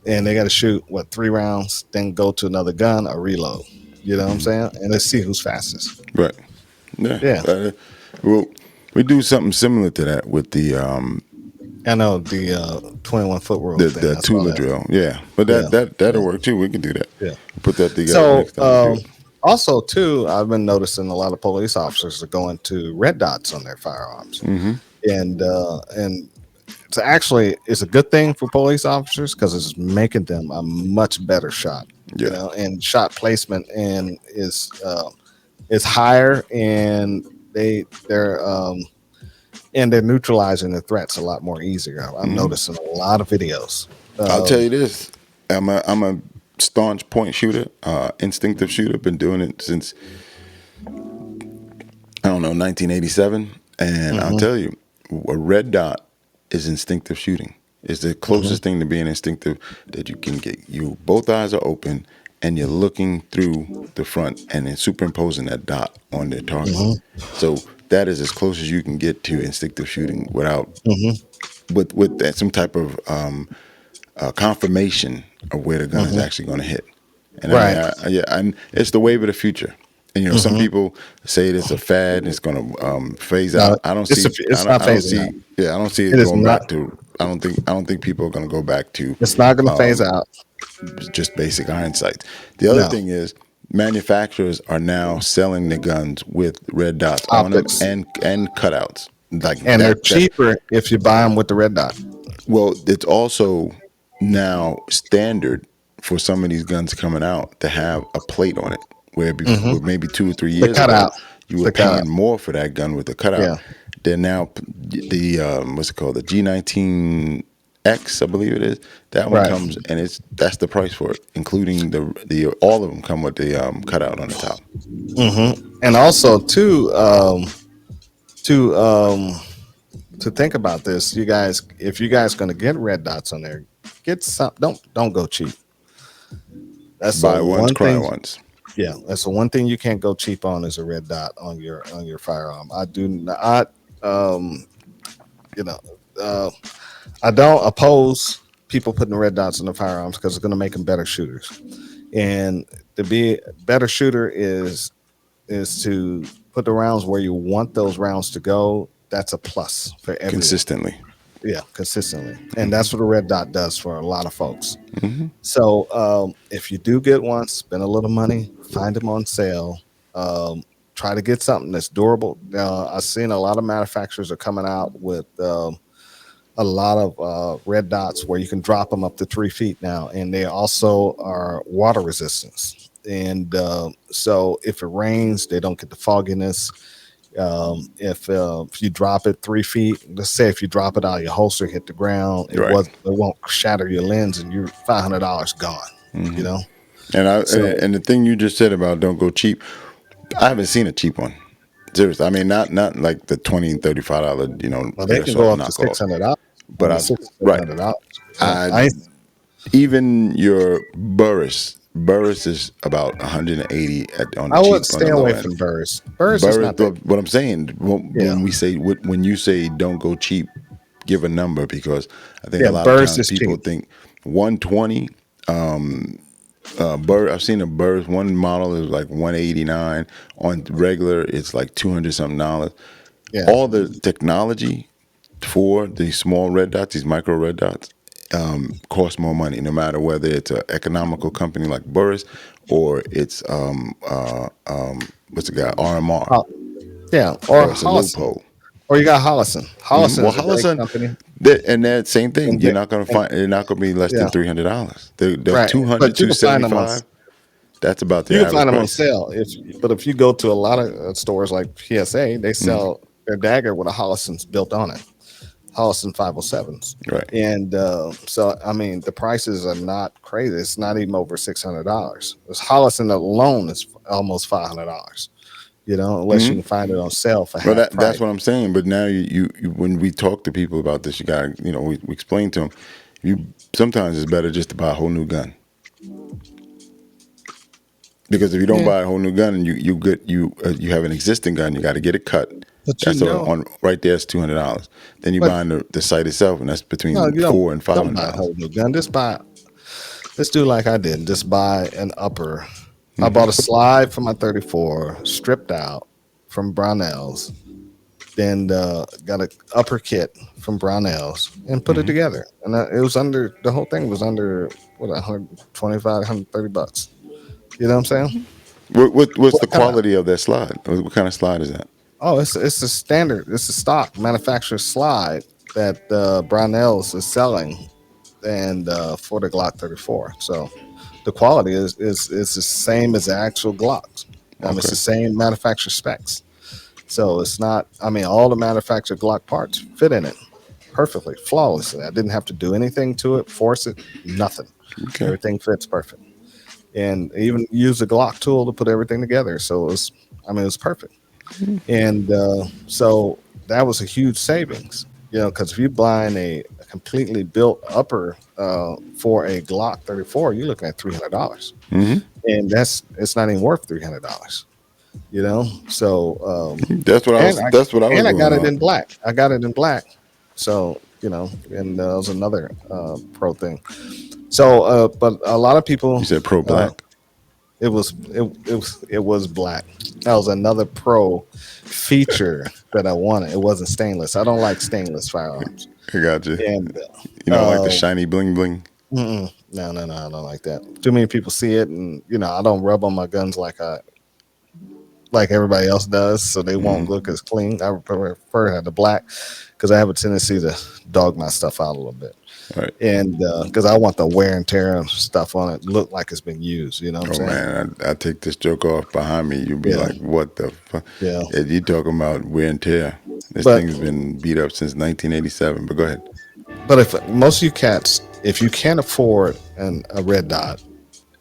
and they got to shoot 3 rounds, then go to another gun or reload. You know what I'm saying? And let's see who's fastest. Right. Yeah. Yeah, Well, we do something similar to that with I know the 21-foot rule thing. the I saw Tula that. drill. Yeah, but Yeah, that'll yeah, work too. We can do that. yeah. Put that together So, next time we do it. also too, I've been noticing a lot of police officers are going to red dots on their firearms, Hmm. and it's a good thing for police officers because it's making them a much better shot. Yeah. And shot placement and is higher, and they're neutralizing the threats a lot more easier. I'm Hmm. noticing a lot of videos. I'll tell Um, you this. I'm a staunch point shooter, instinctive shooter. Been doing it since I don't know 1987, and I'll mhm, tell you, a red dot is instinctive shooting. It's the mhm, closest thing to being instinctive that you can get. You both eyes are open, and you're looking through the front, and then superimposing that dot on their target. mhm, So that is as close as you can get to instinctive shooting without mhm, with that some type of confirmation of where the gun is mhm. actually going to hit. And I mean, Right. yeah, and it's the wave of the future. And some Mhm. people say it's a fad and it's going to phase No, out. I don't it's see. it's not I don't phasing see. out. Yeah, I don't see It it is going not. back to. I don't think people are going to go back to It's not going to phase um, out. just basic iron sights. The other No thing is manufacturers are now selling the guns with red dots on them optics, and cutouts like and they're that. cheaper if you buy them with the red dot. Well, it's also now standard for some of these guns coming out to have a plate on it. Where Hmm. before, maybe 2 or 3 The years ago, cutout. you were The cutout. paying more for that gun with the cutout. Yeah. They're now the what's it called, the G19X, I believe it is. That one Right. comes and that's the price for it, including the all of them come with the cutout on the top. And also to think about this, you guys, if you guys going to get red dots on there, get some. Don't go cheap. That's the Buy once, one cry thing. once. Yeah, that's the one thing you can't go cheap on is a red dot on your firearm. I do not. Um, you know, uh, I don't oppose people putting red dots on the firearms because it's going to make them better shooters. And to be a better shooter is to put the rounds where you want those rounds to go. That's a plus for everyone. Consistently. Yeah, consistently, and that's what a red dot does for a lot of folks. Hmm. So if you do get one, spend a little money, find them on sale. Um, Try to get something that's durable. I've seen a lot of manufacturers are coming out with a lot of red dots where you can drop them up to 3 feet now, and they also are water resistance. And so if it rains, they don't get the fogginess. If you drop it 3 feet, let's say if you drop it out of your holster, hit the ground, Right. it won't shatter your lens, and you're $500 gone. You Hmm. know. And So, and the thing you just said about don't go cheap, I haven't seen a cheap one. Seriously, I mean not like the $20 and $35, well, they can go airsoft up to knockoff. $600. I But mean, I six seven right, hundred dollars. Yeah, I I even your Burris is about 180 on the I would cheap on stay the low away end. from Burris. Burris is Burris, not that. what I'm saying Yeah, when you say don't go cheap, give a number because I think a yeah, lot of Burris times is people cheap. think 120. I've seen a Burris. One model is like 189 on regular. It's like 200 something dollars. Yeah, All the technology for these small red dots, these micro red dots, cost more money. No matter whether it's an economical company like Burris or it's what's the guy RMR Ho- yeah, or or it's a low Hollison, pole. or you got Hollison. Hollison Well, is a great Hollison, company, and that same thing. and You're they, not going to and find. They're not going to be less yeah, than $300. They're right. 200, But you can find them on 275. That's about you the can find average them on price. sale. But if you go to a lot of stores like PSA, they Mm, sell their dagger with a Hollison's built on it. Hollison 507s. right. And so, I mean, the prices are not crazy. It's not even over $600. This Hollison alone is almost $500. Unless you Hmm. can find it on sale for Well, half that's price. what I'm saying. But now when we talk to people about this, you got to, we explain to them. Sometimes it's better just to buy a whole new gun because if you don't Yeah, buy a whole new gun and you have an existing gun, you got to get it cut. but That's on right there. It's $200. Then you but buy the sight itself, and that's no, between you don't. $400 and five Don't hundred buy a dollars. whole new gun. Just buy. Let's do like I did. Just buy an upper. I Mm-hmm. bought a slide for my 34, stripped out from Brownells. Then got an upper kit from Brownells and put it Mm-hmm. together. And it was under the whole thing was under what 125, $130. You know what I'm saying? What's the What kind of? quality of that slide? What kind of slide is that? Oh, it's a standard. It's a stock manufacturer slide that Brownells is selling, and for the Glock 34. So the quality is the same as the actual Glocks. It's Okay. the same manufacturer specs. So it's not. I mean, all the manufactured Glock parts fit in it perfectly, flawlessly. I didn't have to do anything to it, force it, nothing. Okay. Everything fits perfect, and even use the Glock tool to put everything together. So it was perfect. And so that was a huge savings, because if you're buying a completely built upper for a Glock 34, you're looking at $300, Mm-hmm. and it's not even worth $300. So That's what I and was. I That's what I was and I got going it on. in black. I got it in black. So and that was another pro thing. So, but a lot of You people, said pro uh, black. it was black. That was another pro feature that I wanted. It wasn't stainless. I don't like stainless firearms. I got you. And You know, like the shiny bling bling. no, I don't like that. Too many people see it, and I don't rub on my guns like everybody else does, so they won't Mm-hmm. look as clean. I prefer to have the black because I have a tendency to dog my stuff out a little bit, All right. and because I want the wear and tear of stuff on it look like it's been used. You know what Oh I'm saying? man, I take this joke off behind me. You'll be Yeah, like, "What the fuck?" yeah. You talking about wear and tear? This But thing's been beat up since 1987. But go ahead. but if most of you cats, if you can't afford a red dot,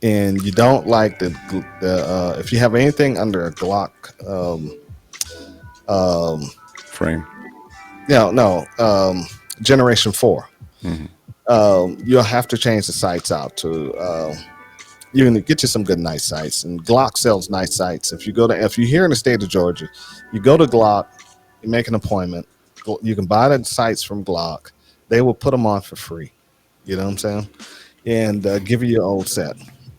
and you don't like the if you have anything under a Glock, um, Frame. no, Generation 4, Mm-hmm. you'll have to change the sights out to. You can get you some good night sights, and Glock sells night sights. If you're here in the state of Georgia, you go to Glock, you make an appointment. You can buy the sights from Glock. They will put them on for free. You know what I'm saying? And give you your old set.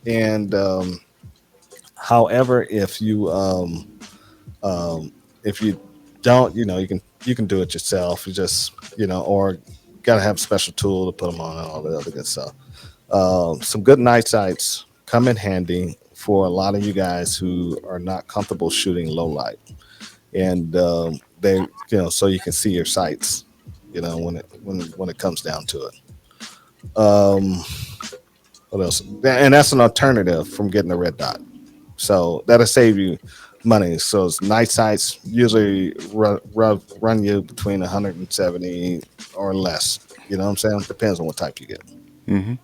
And however, if you don't, you can do it yourself. You just or gotta have a special tool to put them on and all the other good stuff. Some good night sights come in handy for a lot of you guys who are not comfortable shooting low light, and they so you can see your sights. When it comes down to it. Um, what else? And that's an alternative from getting a red dot. So that'll save you money. So it's night sights usually run you between 170 or less. You know what I'm saying? Depends on what type you get. Mm-hmm.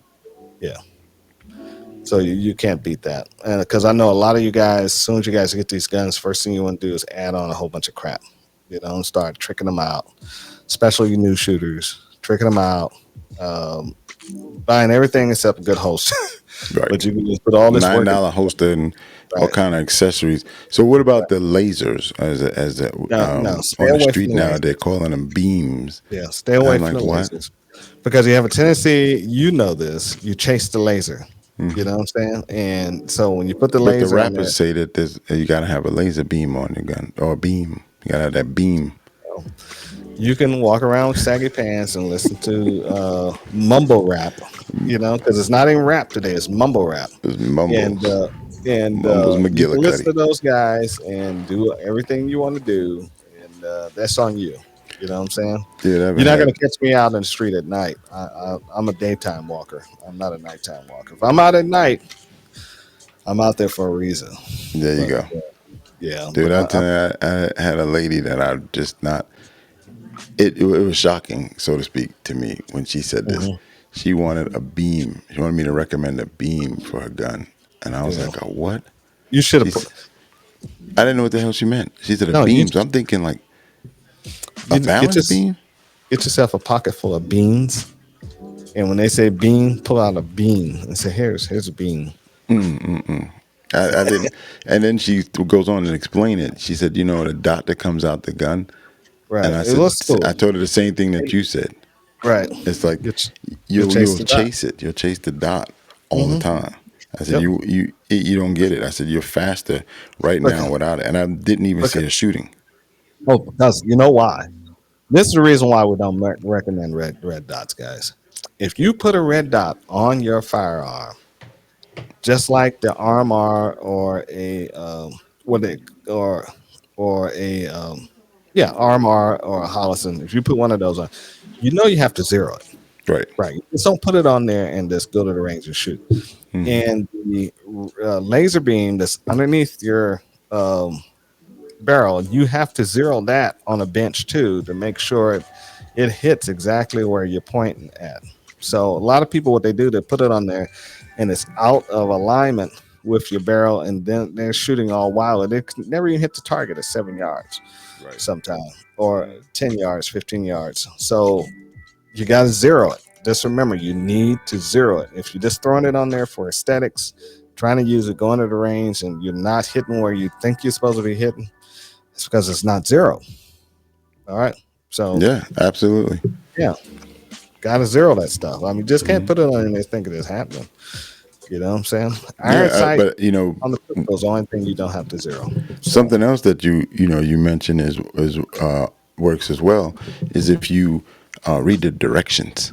Yeah. So you can't beat that. Because I know a lot of you guys, as soon as you guys get these guns, first thing you want to do is add on a whole bunch of crap, and start tricking them out, especially you new shooters, tricking them out, um, buying everything except a good holster. Right. But you can just put all this work into $9 holster and all right. kind of accessories. So what about the lasers? No, stay On the away from street the now they're lasers. calling them beams. Yeah, stay And away I'm from like, the what? lasers because you have a tendency, this, you chase the laser. You know what I'm saying? And so when you put the But the laser on there, rappers say that you got to have a laser beam on your gun or a beam. You got to have that beam. you can walk around with saggy pants and listen to mumble rap, because it's not even rap today; it's mumble rap. It's And mumbles. uh, and Mumbles you can listen McGillicuddy. to those guys and do everything you want to do, and that's on you. You know what I'm saying? Yeah, that You're not going had. to catch me out in the street at night. I'm a daytime walker. I'm not a nighttime walker. If I'm out at night, I'm out there for a reason. There you But go. yeah, Dude, but I tell you, I had a lady that I just not. It was shocking, so to speak, to me when she said this. mhm, She wanted a beam. She wanted me to recommend a beam for her gun, and I was yeah, like, "A what?" you should have put. She's. I didn't know what the hell she meant. She said a No, beam. So I'm thinking like a get balance beam. get yourself a pocket full of beans, and when they say bean, pull out a bean and say, "Here's a bean." I didn't. And then she goes on and explain it. She said, the dot that comes out the gun. And Right. I It said, looks cool. I told her the same thing that you said. Right. It's like You, you chase you'll the dot. chase it. You'll chase the dot all the Hmm. time. I said, Yep. you don't get it. I said, you're faster right now Because, without it. And I didn't even see because, her shooting. because you know why? This is the reason why we don't recommend red dots, guys. If you put a red dot on your firearm, just like the RMR or a what they or a yeah RMR or a Hollison, if you put one of those on, you have to zero it. Right. Right. You just don't put it on there and just go to the range and shoot. And the laser beam that's underneath your barrel, you have to zero that on a bench too to make sure it hits exactly where you're pointing at. So a lot of people, what they do, they put it on there and it's out of alignment with your barrel, and then they're shooting all wild. And they never even hit the target at 7 yards Right. sometimes, or 10 yards, 15 yards. So you got to zero it. Just remember, you need to zero it. If you're just throwing it on there for aesthetics, trying to use it, going to the range, and you're not hitting where you think you're supposed to be hitting, it's because it's not zero. All right. So, Yeah, absolutely. yeah, got to zero that stuff. I mean, just can't put it on and think it is happening. You know what I'm saying? Yeah, Iron sight but on the pistol is the only thing you don't have to zero. So, something else that you mentioned is works as well is if you read the directions,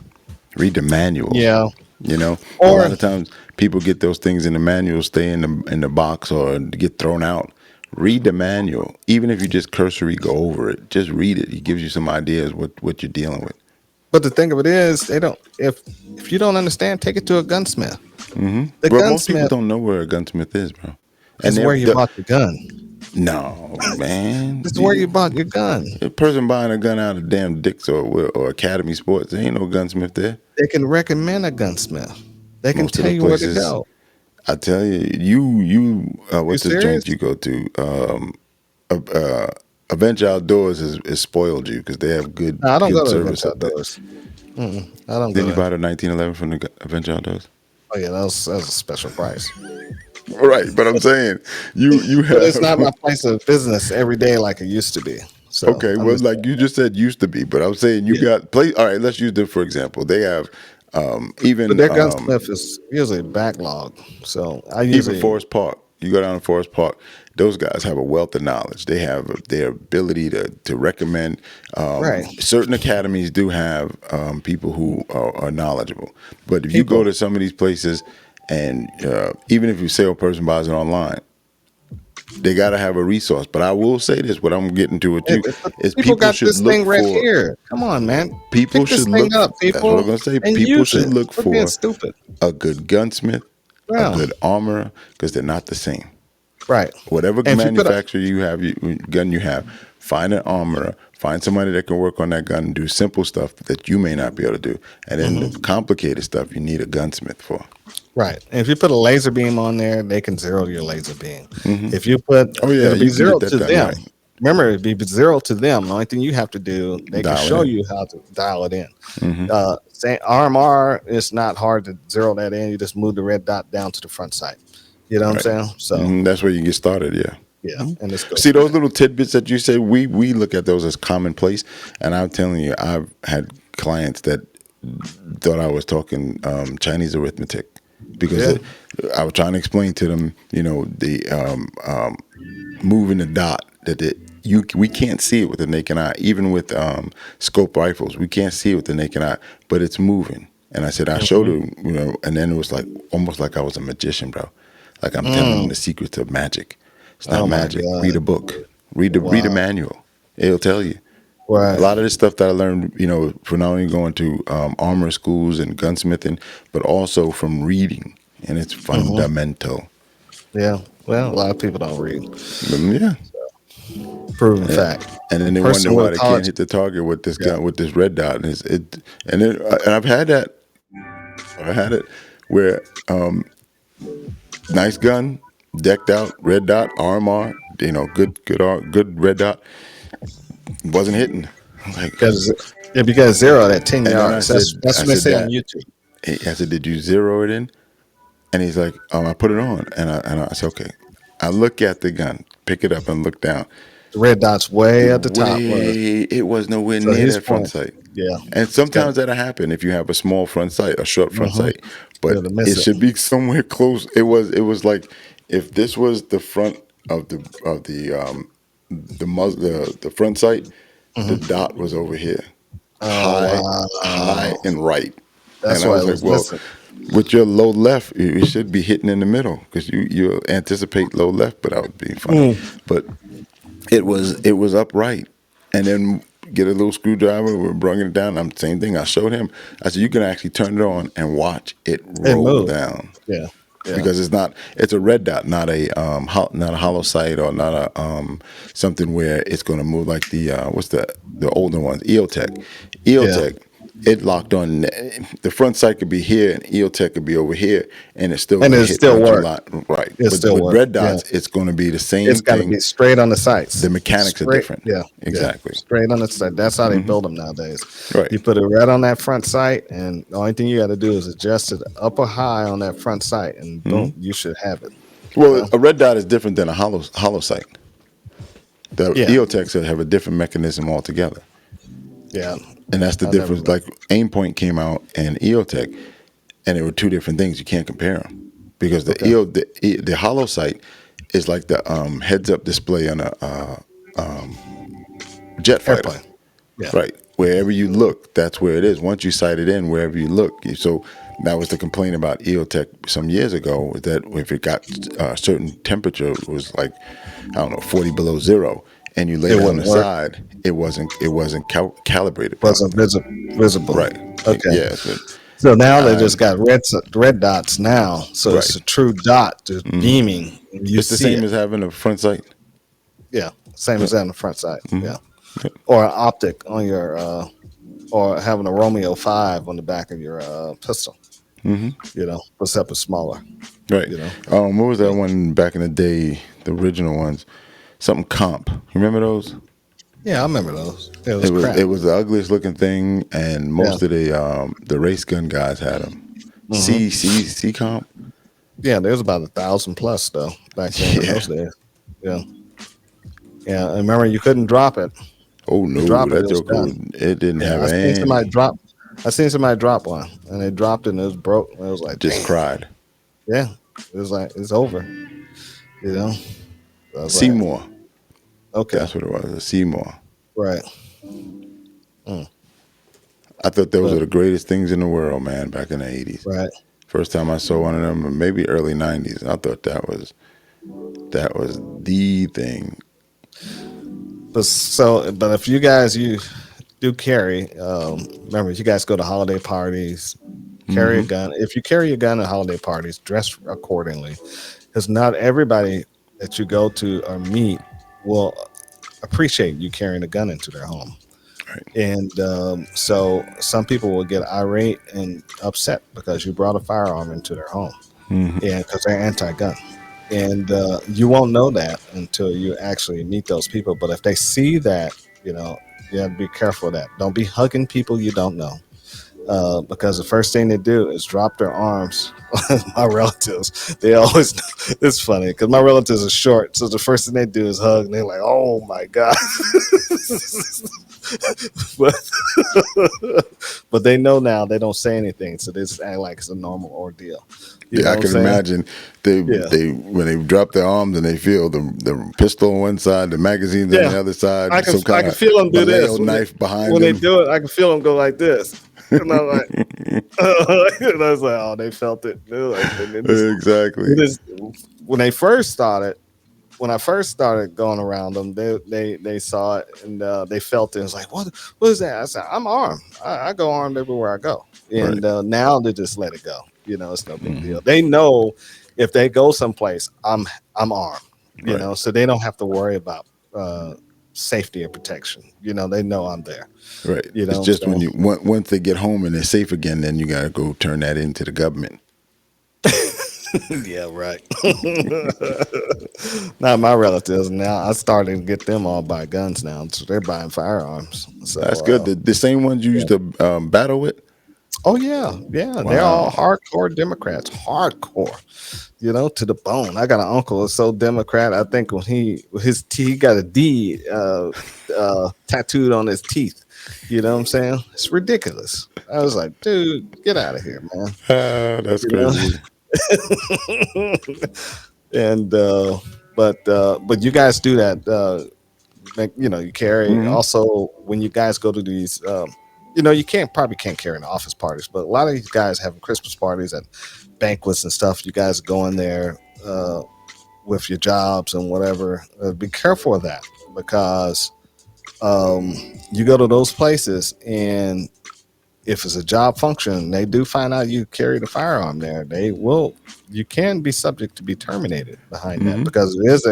read the manuals. yeah. A Or, lot of times people get those things in the manual, stay in the box or get thrown out. Read the manual, even if you just cursory go over it. Just read it. It gives you some ideas what you're dealing with. but the thing of it is, they don't, if you don't understand, take it to a gunsmith. The But most people gunsmith don't know where a gunsmith is, bro. And is they're where you bought the gun. no man. This is where you bought your gun. A person buying a gun out of damn Dick's or Academy Sports, there ain't no gunsmith there. They can recommend a gunsmith. They can Most of tell the you where to places, go. I tell you, You what's the serious? joint you go to? Adventure Outdoors has spoiled you because they have good No, I don't go good to service Adventure up there. Outdoors. I don't go Didn't you there. buy the 1911 from the Adventure Outdoors? Oh yeah, that was a special price. Right, but I'm saying you But it's not have my place of business every day like it used to be. So okay. I'm Well, just like you just said, used to be, but I'm saying you yeah. got play. All right, let's use them for example. They have But even their gunsmith is usually backlog. So I even usually Forest Park. You go down to Forest Park. Those guys have a wealth of knowledge. They have their ability to recommend. right Certain academies do have people who are knowledgeable. But if you go people. to some of these places, and even if you salesperson buys it online, they got to have a resource. But I will say this: what I'm getting to with you But is people people got should this look thing right for. here. Come on, man. People Pick this should thing look. up, That's what I'm people, gonna say. and People use should it. look Quit being for stupid. a good gunsmith, a Yeah. good armorer, because they're not the same. Right. Whatever And if you put a manufacturer you have, gun you have, find an armorer, find somebody that can work on that gun and do simple stuff that you may not be able to do. And then the complicated stuff you need a gunsmith for. Right. And if you put a laser beam on there, they can zero your laser beam. Hmm. If you put, Oh yeah, it'll be you can zero get that to done them. right. Remember, it'd be zero to them. The only thing you have to do, they can Dial it show in. you how to dial it in. Hmm. Say RMR, it's not hard to zero that in. You just move the red dot down to the front sight. You know what I'm Right. saying? So That's where you get started. Yeah. yeah, and let's go See from those there. little tidbits that you say. We look at those as commonplace, and I'm telling you, I've had clients that thought I was talking Chinese arithmetic because Yeah. I was trying to explain to them, the moving the dot that we can't see it with the naked eye, even with scope rifles, we can't see it with the naked eye, but it's moving. And I said I showed Hmm. him, and then it was like almost like I was a magician, bro. Like I'm telling him Mm. the secrets of magic. It's not Oh my magic. Read God. a book. Read a Wow. manual. It'll tell you. A Right. lot of this stuff that I learned, for not only going to armor schools and gunsmithing, but also from reading, and it's Hmm. fundamental. Yeah. Well, a lot of people don't read. Yeah. Proven Yeah. fact. And then A they wonder person with why a they can't college. hit the target with this Yeah. gun, with this red dot, and and I've had that. I had it where nice gun, decked out, red dot, RMR, good red dot, wasn't hitting. I'm like, Because if you get zero at 10 and then I yards, said, that's I what they said say on that. YouTube. I said, did you zero it in? And he's like, I put it on, and I said, okay. I look at the gun, pick it up, and look down. The red dot's way at the top. It was nowhere So near his that front point, sight. yeah, And it's got, sometimes that'll happen if you have a small front sight, a short front mm-hmm, sight. yeah, But to it miss it. should be somewhere close. It was like if this was the front of the front sight, the Hmm. dot was over here, Oh, high wow. and right. And That's I why was it like, was well, missing. with your low left, you should be hitting in the middle because you anticipate low left, but I was being funny. Mm. But it was upright, and then get a little screwdriver. We brought it down. I'm same thing. I showed him. I said you can actually turn it on and watch it It roll moved. down Yeah, yeah, because it's a red dot, not a hollow sight or not a something where it's going to move like what's the older ones, EOTech. yeah. EOTech, it locked on. The front sight could be here and EOTech could be over here, and it's still And going to it hit still once you worked. lock right. It But still with worked. red Yeah. dots, it's going to be the It's same got to thing. be straight on the sights. The mechanics are Straight. different. Yeah. Yeah. Exactly. Straight on the sight. That's how they Hmm. build them nowadays. Right. You put it right on that front sight, and the only thing you got to do is adjust it up or high on that front sight, and Hmm. boom, you should have it. You Well, know? a red dot is different than a hollow sight. The Yeah. EOTechs have a different mechanism altogether, Yeah. and that's the I never. difference. Like Aimpoint came out and EOTech, and they were two different things. You can't compare them because the Okay. the hollow sight is like the heads up display on a jet fighter. Airplane. Yeah. Right. Wherever you look, that's where it is. Once you sight it in, wherever you look. So that was the complaint about EOTech some years ago, is that if it got a certain temperature, it was like, I don't know, 40 below zero, and you laid It it on wouldn't the work. side, it wasn't calibrated Wasn't properly. visible. Right. Okay. Yeah. So So now they I, just got red dots now. So right. it's a true dot just Hmm. beaming. And you It's the see same it. as having a front sight. Yeah. Same Yep. as that on the front side. Hmm. Yeah. Or an optic on your or having a Romeo 5 on the back of your pistol, Hmm. except it's smaller, Right. you know. What was Yeah. that one back in the day? The original ones, something comp. You remember those? Yeah, I remember those. It It was was crap. it was the ugliest looking thing, and Yeah. most of the race gun guys had them. Hmm. C comp. Yeah, there was about 1,000 plus though back then in Yeah. those days. Yeah. Yeah. And remember you couldn't drop it. Oh You no, drop it, that it was joker done. it didn't Yeah. have any. I seen somebody drop one and they dropped it and it was broke. And it was like, Just damn. cried. Yeah. It was like it's over. You know? So I was like, Seymour. okay. That's what it was. A Seymour. Right. Mm. I thought those were But the greatest things in the world, man. Back in the '80s, right. first time I saw one of them, or maybe early '90s. I thought that was the thing. But if you guys you do carry, remember you guys go to holiday parties, carry a Hmm. gun. If you carry a gun at holiday parties, dress accordingly, because not everybody that you go to or meet will appreciate you carrying a gun into their home. Right. And so some people will get irate and upset because you brought a firearm into their home, and because they're anti-gun. And you won't know that until you actually meet those people. But if they see that, you have to be careful of that. Don't be hugging people you don't know. Because the first thing they do is drop their arms. My relatives, they always, it's funny because my relatives are short. So the first thing they do is hug, and they're like, oh my God. but, but they know now they don't say anything. So they just act like it's a normal ordeal. You Yeah, know I what I'm can saying? imagine they Yeah. they when they drop their arms and they feel the pistol on one side, the magazines on Yeah. the other side, I can some I kind can of feel them do baleo this knife behind when they them. do it. I can feel them go like this, and I'm like, and I was like, oh, they felt it. They're like, and then Exactly. when they first started, when I first started going around them, they saw it and they felt it. It's like, what is that? I said, I'm armed. I go armed everywhere I go, Right. and now they just let it go. It's no big deal. They know if they go someplace, I'm armed. Right. So they don't have to worry about uh, safety and protection. They know I'm there. Right. You It's know what just I'm when saying? once they get home and they're safe again, then you got to go turn that into the government. Yeah, right. Not my relatives now. I started to get them all buy guns now, so they're buying firearms. So, That's good. The same ones you used yeah. to battle with. Oh yeah, yeah. They're all Wow. hardcore Democrats, hardcore. To the bone. I got an uncle that's so Democrat. I think when he got a D tattooed on his teeth. You know what I'm saying? It's ridiculous. I was like, dude, get out of here, man. Ah, that's You know. crazy. And but you guys do that. You carry Hmm. also when you guys go to these. You can't carry in office parties, but a lot of these guys having Christmas parties and banquets and stuff. You guys go in there with your jobs and whatever. Be careful of that because um, you go to those places and if it's a job function, they do find out you carry the firearm there. They will. You can be subject to be terminated behind that Hmm. because it is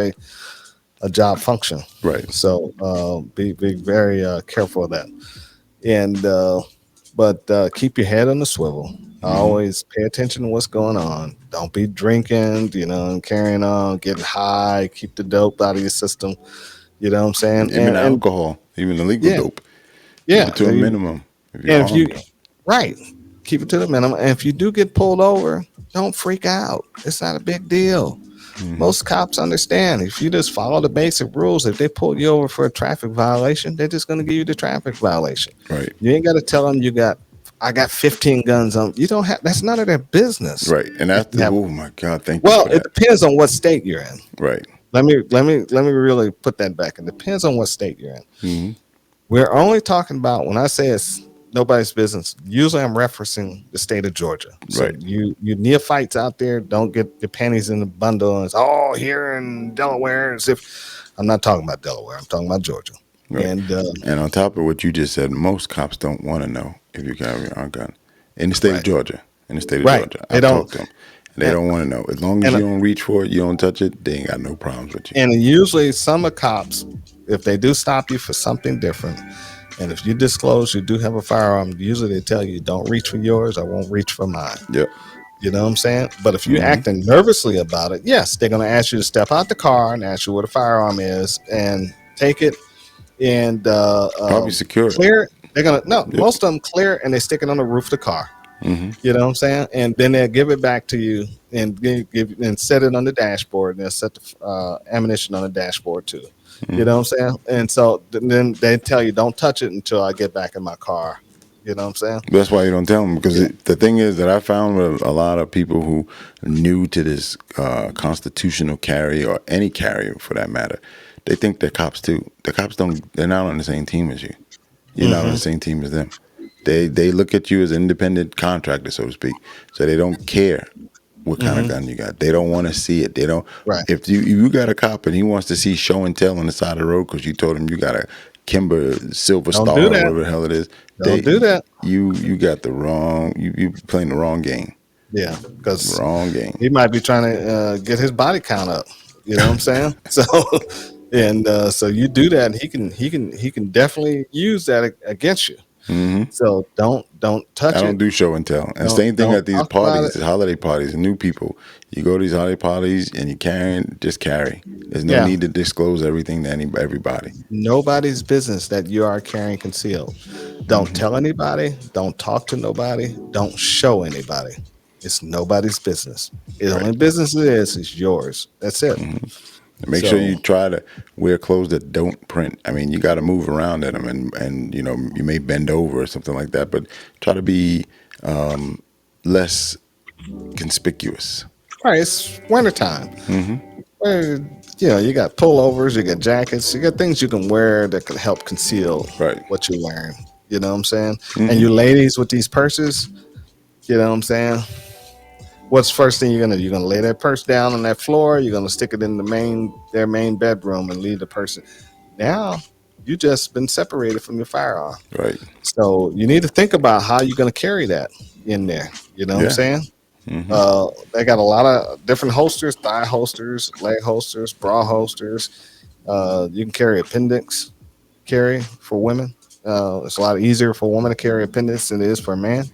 a job function. Right. So be very careful of that. And but keep your head on the swivel. Hmm. Always pay attention to what's going on. Don't be drinking, and carrying on, getting high. Keep the dope out of your system. You know what I'm saying? Even And alcohol, even illegal yeah, dope. Keep yeah. it to a minimum if you're And if you armed. right, keep it to the minimum. And if you do get pulled over, don't freak out. It's not a big deal. Hmm. Most cops understand if you just follow the basic rules. If they pull you over for a traffic violation, they're just going to give you the traffic violation. Right. You ain't got to tell them I got 15 guns on. You don't have. That's none of their business. Right. And If that's you have, oh my God, thank you well, for it that. depends on what state you're in. Right. Let me really put that back. It depends on what state you're in. Hmm. We're only talking about when I say it's nobody's business. Usually, I'm referencing the state of Georgia. So Right. you neophytes out there, don't get your panties in the bundle. And it's here in Delaware, as if I'm not talking about Delaware. I'm talking about Georgia. Right. And And on top of what you just said, most cops don't want to know if you carry a gun in the state of right, Georgia. In the state of right, Georgia, they I've don't. talked to them, and they And don't want to know. As long as and you don't reach for it, you don't touch it, they ain't got no problems with you. and usually some of cops, if they do stop you for something different, and if you disclose you do have a firearm, usually they tell you don't reach for yours. I won't reach for mine. Yep. You know what I'm saying? But if you're Hmm. acting nervously about it, yes, they're going to ask you to step out the car and ask you where the firearm is and take it and Probably secure it. clear it. They're going to, no, Yep. most of them clear it and they stick it on the roof of the car. Hmm. You know what I'm saying? And then they'll give it back to you and and set it on the dashboard. And they'll set the ammunition on the dashboard too. You know what I'm saying? And so then they tell you, don't touch it until I get back in my car. You know what I'm saying? That's why you don't tell them because Yeah. the thing is that I found with a lot of people who are new to this constitutional carry or any carry for that matter, they think they're cops too. The cops don't. They're not on the same team as you. You're not on the Mm-hmm. same team as them. They look at you as an independent contractor, so to speak. So they don't care what kind of Mm-hmm. gun you got. They don't want to see it. They don't. Right. If you got a cop and he wants to see show and tell on the side of the road because you told him you got a Kimber Silver Don't do Star or that. whatever the hell it is, Don't do that. you got the wrong. You playing the wrong game. Yeah, because Wrong game. he might be trying to get his body count up. You know what I'm saying? So And so you do that, and he can definitely use that against you. Hmm. So don't I touch don't it. do show and tell. And Don't same thing don't at these talk about parties, it. these holiday parties, new people. You go to these holiday parties and you carrying, just carry. There's no Yeah, need to disclose everything to everybody. nobody's business that you are carrying concealed. Don't Hmm. tell anybody. Don't talk to nobody. Don't show anybody. It's nobody's business. The Right. only business it is yours. That's it. Hmm. Make sure So you try to wear clothes that don't print. I mean, you got to move around in them, and you may bend over or something like that, but try to be less conspicuous. right, it's wintertime. Hmm. Uh, you got pullovers, you got jackets, you got things you can wear that can help conceal Right. what you're wearing. You know what I'm saying? And Hmm. you ladies with these purses, you know what I'm saying? What's the first thing you're gonna lay that purse down on that floor? You're gonna stick it in their main bedroom and leave the person. Now you just been separated from your firearm. Right. So you need to think about how you're gonna carry that in there. You know what I'm Yeah. saying? Hmm. They got a lot of different holsters, thigh holsters, leg holsters, bra holsters. You can carry appendix carry for women. It's a lot easier for a woman to carry appendix than it is for a man.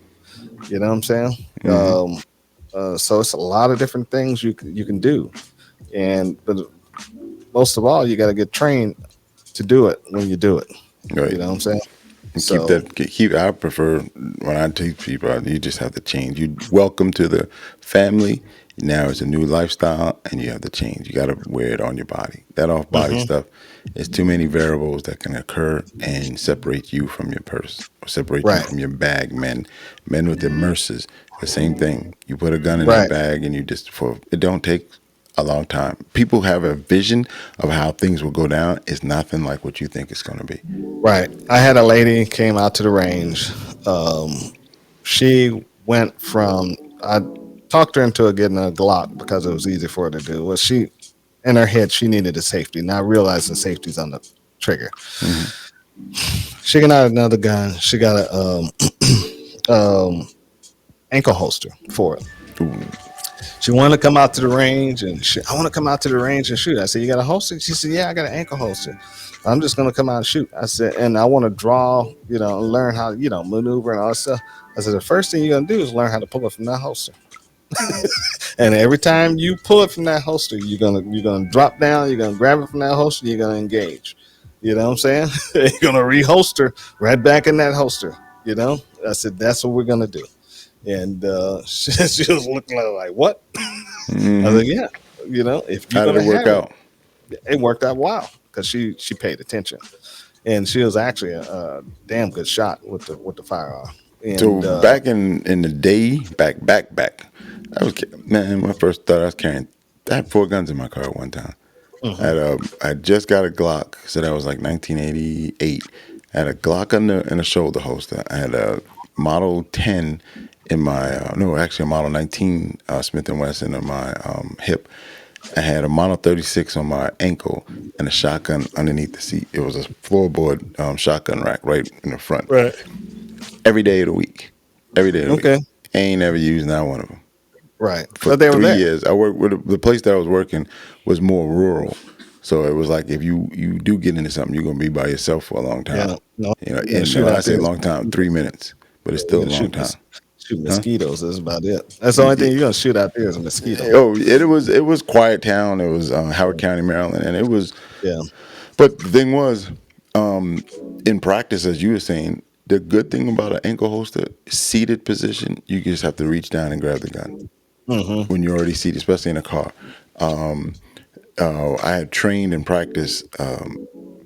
You know what I'm saying? Hmm. Um, so it's a lot of different things you can do, and but most of all, you got to get trained to do it when you do it. You Right. know what I'm saying? And keep So that keep I prefer when I teach people, you just have to change. You welcome to the family. Now it's a new lifestyle and you have to change. You got to wear it on your body. That off body hmm stuff, it's too many variables that can occur and separate you from your purse or separate you right, from your bag. Men with their merces, the same thing. You put a gun in that right, bag and you just, for it don't take a long time. People have a vision of how things will go down. It's nothing like what you think it's going to be. right. I had a lady came out to the range. Um, she went from I talked her into getting a Glock because it was easy for her to do. Well, she in her head she needed a safety, not realizing safety's on the trigger. Hmm. She got out another gun. She got a um, ankle holster for it. She wanted to come out to the range, and I want to come out to the range and shoot. I said, "You got a holster?" She said, "Yeah, I got an ankle holster. I'm just gonna come out and shoot." I said, "And I want to draw, and learn how, maneuver and all that stuff." I said, "The first thing you're gonna do is learn how to pull it from that holster." And every time you pull it from that holster, you're gonna drop down, you're gonna grab it from that holster, you're gonna engage. You know what I'm saying? You're gonna reholster right back in that holster. You know? I said that's what we're gonna do. And she was looking like, what? I was Hmm. like, yeah. If you're How did gonna it work have it, out? it worked out wow because she paid attention, and she was actually a damn good shot with the firearm. So And back in the day, back, I was man. When I first thought I was carrying, I had 4 guns in my car at one time. mhm, I just got a Glock, so that was like 1988. I had a Glock in a shoulder holster. I had a Model 10 in my no, actually a Model 19 Smith and Wesson on my hip. I had a Model 36 on my ankle and a shotgun underneath the seat. It was a floorboard shotgun rack right in the front. right. Every day of the week. Every day of the week. Okay. Ain't never used not one of them. Right. For But they were three there. years, I worked with the place that I was working was more rural. So it was like if you do get into something, you're gonna be by yourself for a long time. Yeah. No, you're gonna And shoot when I out say there. long time, 3 minutes, but it's You're still a gonna long time, shoot huh? mosquitoes. That's about it. That's the only thing you're gonna shoot out there is a mosquito. Oh, it was quiet town. It was Howard County, Maryland, and it was. Yeah. But the thing was, in practice, as you were saying, the good thing about an ankle holster, seated position, you just have to reach down and grab the gun Mm-hmm. when you're already seated, especially in a car. Um, I had trained and practiced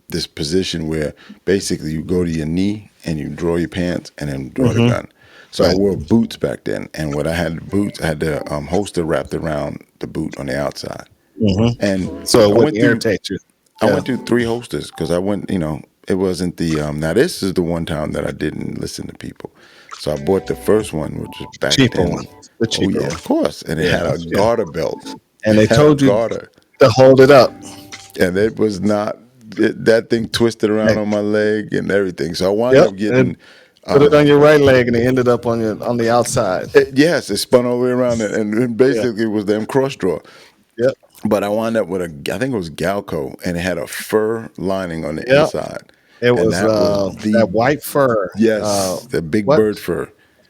this position where basically you go to your knee and you draw your pants and then draw the Mm-hmm. gun. So I Right. wore boots back then, and when I had boots, I had the holster wrapped around the boot on the outside. And Mm-hmm. So it I wouldn't went through irritate you. I Yeah. went through 3 holsters because I went, it wasn't the now this is the one time that I didn't listen to people. So I bought the first one, which was back Cheaper one. then. The Oh cheaper yeah, one. of course. And it Yeah. had a Yeah. garter belt. And It they had a told you garter. to hold it up. And it was not that thing twisted around Hey, on my leg and everything. So I wound yep. up And getting put it on um your right leg, and it ended up on the outside. yes, it spun all the way around and Yeah. basically it was them cross draw. Yep. But I wound up with I think it was Galco, and it had a fur lining on the Yep. inside, It and was that was that the white fur. yes, the big What? bird fur,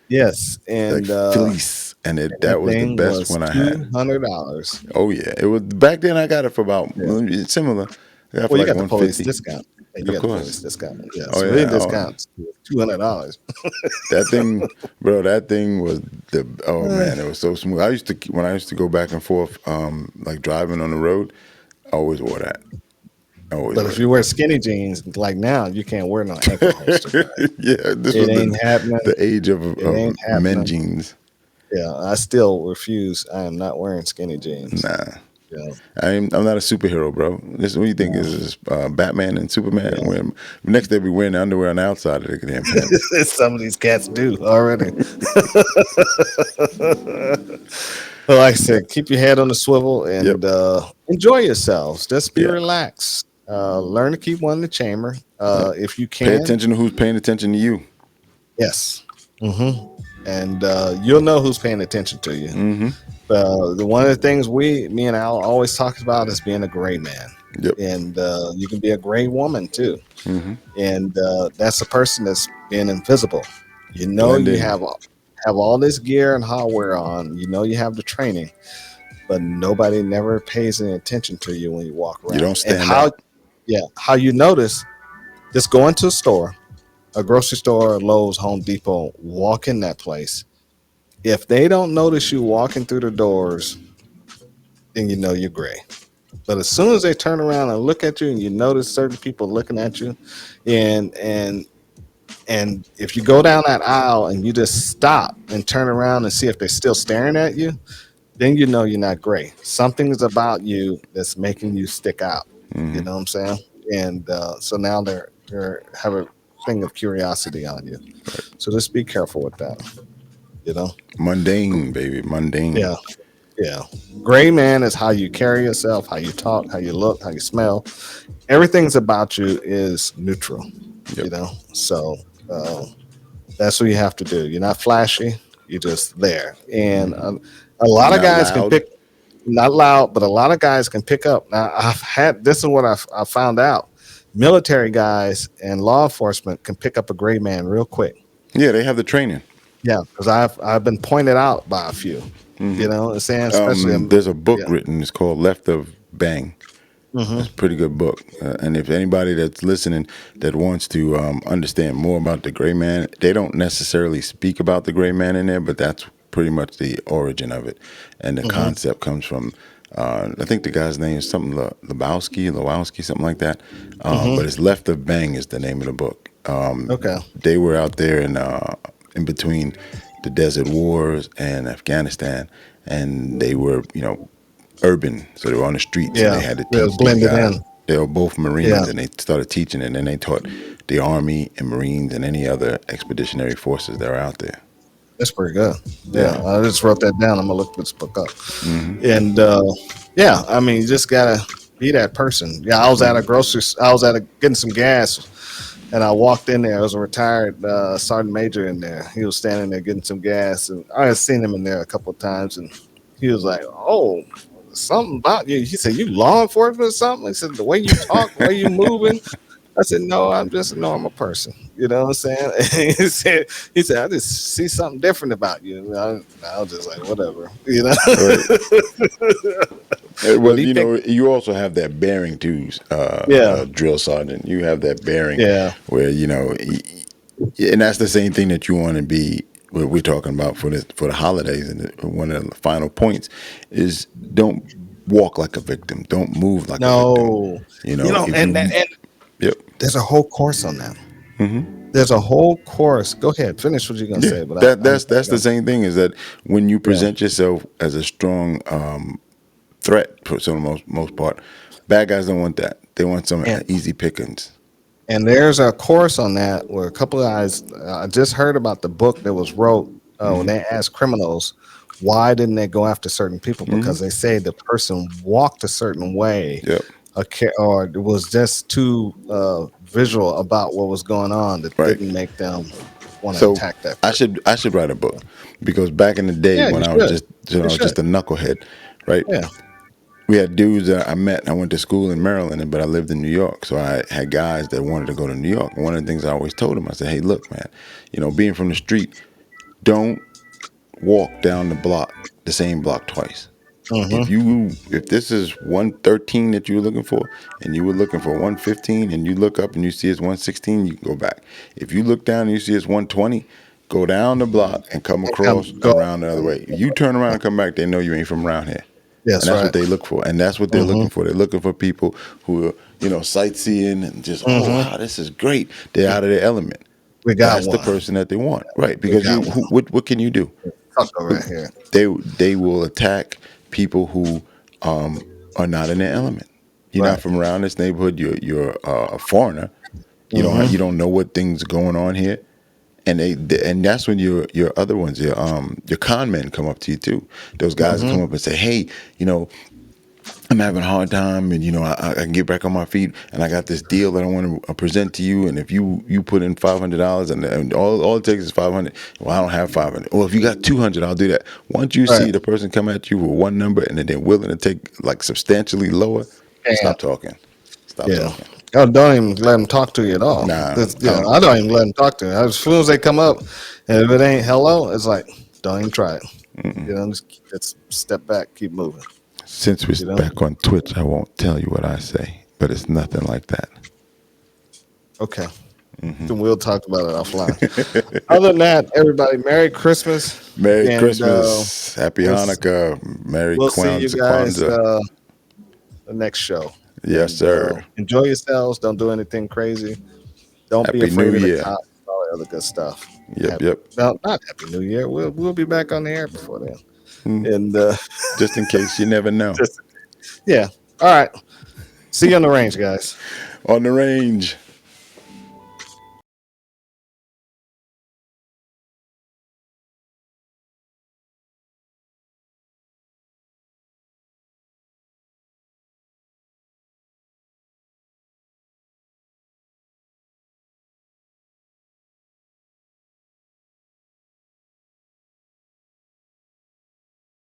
Yes, like and fleece, and that that was the thing best was one I had. $200. Oh yeah, it was back then. I got it for about Yeah. similar. I got it for Well, you like got the police 150. discount. Yeah, you Of got the police course. discount. Yeah, Oh civilian yeah. Oh, discounts $200. that thing, bro. That thing was the. Oh man, it was so smooth. When I used to go back and forth, like driving on the road. I always wore that. I always But if wore you wear skinny jeans like now, you can't wear no ankle holster, right? it. Yeah, this It was ain't happening. the age It ain't of men happening. jeans. Yeah, I still refuse. I am not wearing skinny jeans. Nah, Yeah, I'm not a superhero, bro. This what do you think no, is this, Batman and Superman? yeah. When next they be wearing the underwear on the outside of their damn pants. Some of these cats do already. But like I said, keep your head on the swivel Yep. and enjoy yourselves. Just be Yeah. relaxed. Learn to keep one in the chamber. Yep. If you Pay can, attention to who's paying attention to you. yes. And you'll know who's paying attention to you. Mm-hmm. One of the things me and Al always talk about is being a gray man. Yep. And you can be a gray woman too. Mm-hmm. And that's a person that's being invisible. You know, Blend you in. have all this gear and hardware on. You know, you have the training, but nobody never pays any attention to you when you walk You around. don't And stand out. how you notice, just go into a store, a grocery store, Lowe's, Home Depot, walk in that place. If they don't notice you walking through the doors, then you know you're gray. But as soon as they turn around and look at you, and you notice certain people looking at you, and if you go down that aisle and you just stop and turn around and see if they're still staring at you, then you know you're not gray. Something is about you that's making you stick out. You Mm-hmm. know what I'm saying? And so now they're have a thing of curiosity on you. So just be careful with that. You know? Mundane, baby. Mundane. Yeah. Yeah. Gray man is how you carry yourself, how you talk, how you look, how you smell. Everything's about you is neutral. Yep. You know? So that's what you have to do. You're not flashy. You're just there. And a lot You're of not guys can loud. pick, not loud, but a lot of guys can pick up. Now, this is what I found out. Military guys and law enforcement can pick up a gray man real quick. Yeah, they have the training. Yeah, because I've been pointed out by a few, you know, and saying especially, There's a book yeah, written. It's called Left of Bang. It's a pretty good book. And if anybody that's listening that wants to understand more about the gray man, they don't necessarily speak about the gray man in there, but that's pretty much the origin of it. And the concept comes from, I think the guy's name is something Lewowski, something like that. But it's Left of Bang is the name of the book. okay, They were out there in between the desert wars and Afghanistan, and they were, urban, so they were on the streets, and yeah, they had to it was teach these blended guys. in, They were both yeah, Marines, and they started teaching it, and they taught the Army and Marines and any other expeditionary forces that are out there. that's pretty good. Yeah, Yeah. I just wrote that down. I'm gonna look this book up, Hmm. and yeah, I mean, you just gotta be that person. Yeah, I was at a getting some gas. And I walked in there. There was a retired sergeant major in there. He was standing there getting some gas, and I had seen him in there a couple of times. And he was like, "Oh, something about you." He said, "You law enforcement or something?" He said, "The way you talk, the way you moving." I said, "No, I'm just a normal person." You know what I'm saying? And he said, "I just see something different about you." And I was just like, "Whatever," you know. Right. But Well, he picked, you also have that bearing too, yeah, drill sergeant. You have that bearing yeah, where and that's the same thing that you want to be. What we're talking about for the holidays, and one of the final points is don't walk like a victim. Don't move like a victim. no, If and you, yep, there's a whole course on that. There's a whole course. Go ahead, finish what you're gonna yeah, say. But that's the same thing. Is that when you yeah, present yourself as a strong threat for the most part, bad guys don't want that. They want some and easy pickings. there's a course on that where a couple of guys. I just heard about the book that was wrote when they asked criminals why didn't they go after certain people, because they say the person walked a certain way, Yep. or it was just too visual about what was going on that Right. didn't make them want to So attack that I person. should write a book because back in the day Yeah, when you I was should. just you You know should. just a knucklehead, right? Yeah. we had dudes that I met. I went to school in Maryland, but I lived in New York. So I had guys that wanted to go to New York. And one of the things I always told them, I said, hey, look, man, being from the street, don't walk down the block, the same block twice. Mm-hmm. If this is 113 that you were looking for, and you were looking for 115, and you look up and you see it's 116, you can go back. If you look down and you see it's 120, go down the block and come And come across go. around the other way. If you turn around and come back, they know you ain't from around here. And Yes, that's what right. they look for. And that's what they're Mm-hmm. looking for. They're looking for people who are, sightseeing and just, oh, Mm-hmm. wow, this is great. They're out of their element. We got That's the one. person that they want, right? We Because got one. what can you do? Tucker right here. They will attack people who are not in their element. You're not Right. from around this neighborhood. You're a foreigner. You Mm-hmm. don't know what things going on here, and and that's when your other ones, your con men come up to you too. Those guys that Mm-hmm. come up and say, hey, you know, I'm having a hard time, and I can get back on my feet, and I got this deal that I want to present to you. And if you put in $500, and all it takes is 500. Well, I don't have 500. Well, if you got 200, I'll do that. Once you Right. see the person come at you with one number, and then they're willing to take like substantially lower, And stop talking. Stop yeah. talking. Oh, don't even let them talk to you at all. Nah, I don't even let them talk to you. As soon as they come up, and if it ain't hello, it's like, don't even try it. Just step back, keep moving. since we're You know. back on Twitch, I won't tell you what I say, but it's nothing like that. Okay. Then we'll talk about it offline. Other than that, everybody, Merry Christmas, Merry and Christmas, Happy we'll Hanukkah, Merry we'll see you guys Kwanzaa. the next show. Yes, And sir. enjoy yourselves. Don't do anything crazy. Don't be Happy New afraid of the Year. cops. All that other good stuff. Yep, yep. No, not Happy New Year. We'll be back on the air before then. Mm, And just in case, you never know. just yeah. All right. See you on the range, guys. On the range.